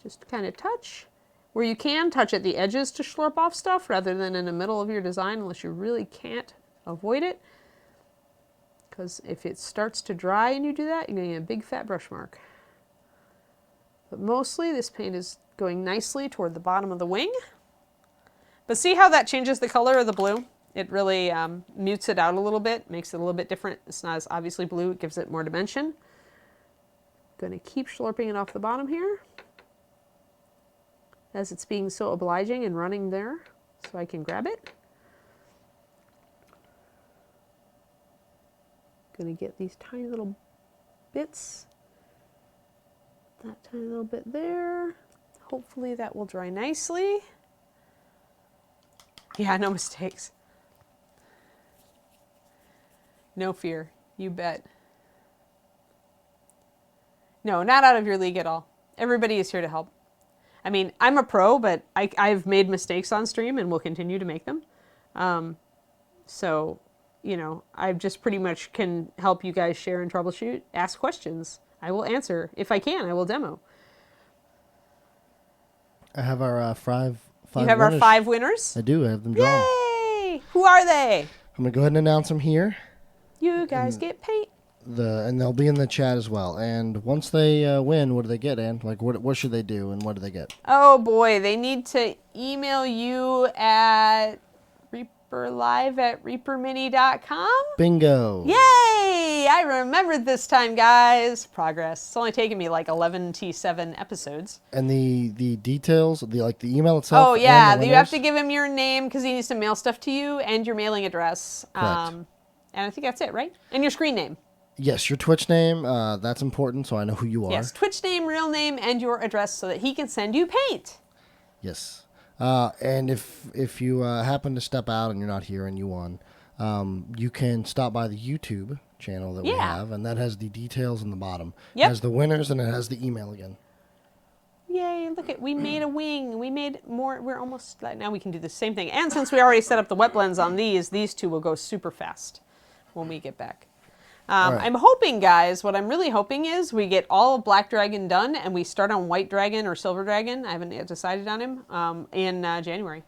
A: Just kind of touch. Where you can, touch at the edges to slurp off stuff rather than in the middle of your design unless you really can't avoid it. Because if it starts to dry and you do that, you're going to get a big fat brush mark. But mostly this paint is going nicely toward the bottom of the wing. But see how that changes the color of the blue? It really mutes it out a little bit, makes it a little bit different. It's not as obviously blue, it gives it more dimension. Going to keep slurping it off the bottom here, as it's being so obliging and running there so I can grab it. Going to get these tiny little bits, that tiny little bit there. Hopefully that will dry nicely. Yeah, no mistakes. No fear, you bet. No, not out of your league at all. Everybody is here to help. I mean, I'm a pro, but I've made mistakes on stream and will continue to make them. So, you know, I just pretty much can help you guys share and troubleshoot, ask questions. I will answer. If I can, I will demo.
B: I have our five
A: You have
B: winners.
A: our 5 winners?
B: I do. I have them drawn.
A: Yay! Who are they?
B: I'm going to go ahead and announce them here.
A: You guys get paint.
B: And they'll be in the chat as well. And once they win, what do they get, Ann? Like, what should they do, and what do they get?
A: Oh boy, they need to email you at reaperlive@reapermini.com.
B: Bingo.
A: Yay! I remembered this time, guys. Progress. It's only taken me like 11 T7 episodes.
B: And the details, the email itself.
A: Oh yeah,
B: and the
A: you have
B: winners?
A: to give him your name because he needs to mail stuff to you and your mailing address.
B: Correct.
A: And I think that's it, right? And your screen name.
B: Yes, your Twitch name. That's important, so I know who you are.
A: Yes, Twitch name, real name, and your address so that he can send you paint.
B: Yes. And if you happen to step out and you're not here and you won, you can stop by the YouTube channel that we have, and that has the details in the bottom.
A: Yep.
B: It has the winners, and it has the email again.
A: Yay, look at, we made a wing. We made more, we're almost, now we can do the same thing. And since we already set up the wet blends on these 2 will go super fast when we get back.
B: Right.
A: I'm hoping, guys, what I'm really hoping is we get all of Black Dragon done and we start on White Dragon or Silver Dragon. I haven't yet decided on him in January.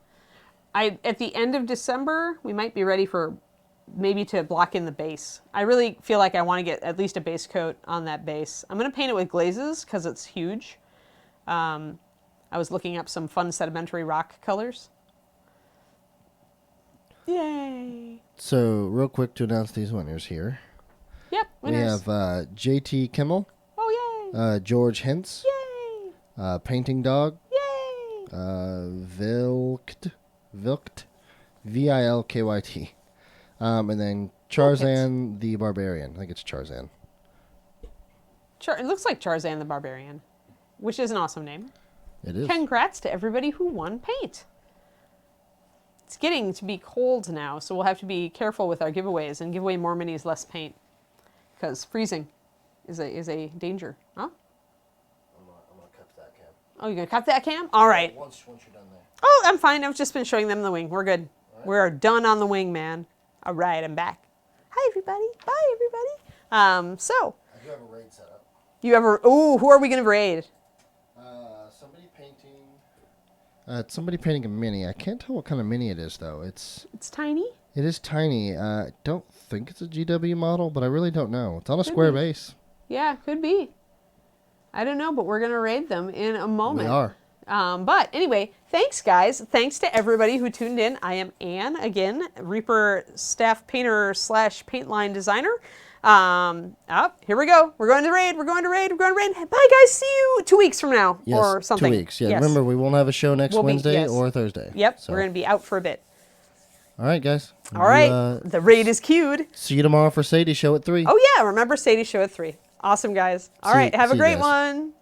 A: At the end of December, we might be ready for maybe to block in the base. I really feel like I want to get at least a base coat on that base. I'm going to paint it with glazes because it's huge. I was looking up some fun sedimentary rock colors. Yay!
B: So, real quick to announce these winners here.
A: Yep, winners.
B: We have Jtkimmel,
A: Oh, yay!
B: George Hintz,
A: Yay!
B: Painting Dog,
A: Yay!
B: Vilkyt, Vilkyt, and then Charzan the Barbarian. I think it's Charzan.
A: It looks like Charzan the Barbarian, which is an awesome name.
B: It is.
A: Congrats to everybody who won paint. It's getting to be cold now, so we'll have to be careful with our giveaways and give away more minis, less paint. Because freezing is a danger. Huh?
B: I'm gonna cut that cam.
A: Oh, you're going to cut that cam? All right.
B: Once you're done there.
A: Oh, I'm fine. I've just been showing them the wing. We're good. Right. We're done on the wing, man. All right, I'm back. Hi, everybody. Bye, everybody. So.
B: I do have a raid set up.
A: You ever? Ooh, who are we going to raid?
B: Somebody painting a mini. I can't tell what kind of mini it is, though. It's
A: tiny?
B: It is tiny. I don't think it's a GW model, but I really don't know. It's on a square base.
A: Yeah, could be. I don't know, but we're going to raid them in a moment.
B: We are.
A: But anyway, thanks, guys. Thanks to everybody who tuned in. I am Ann, again, Reaper staff painter / paint line designer. Here we go. We're going to raid. We're going to raid. We're going to raid. Bye, guys. See you 2 weeks from now or something.
B: 2 weeks. Yeah.
A: Yes.
B: Remember, we won't have a show next Wednesday or Thursday.
A: Yep.
B: So.
A: We're going to be out for a bit.
B: All right, guys.
A: All right. The raid is queued.
B: See you tomorrow for Sadie's show at 3.
A: Oh, yeah. Remember Sadie's show at 3. Awesome, guys. All right. Have a great one.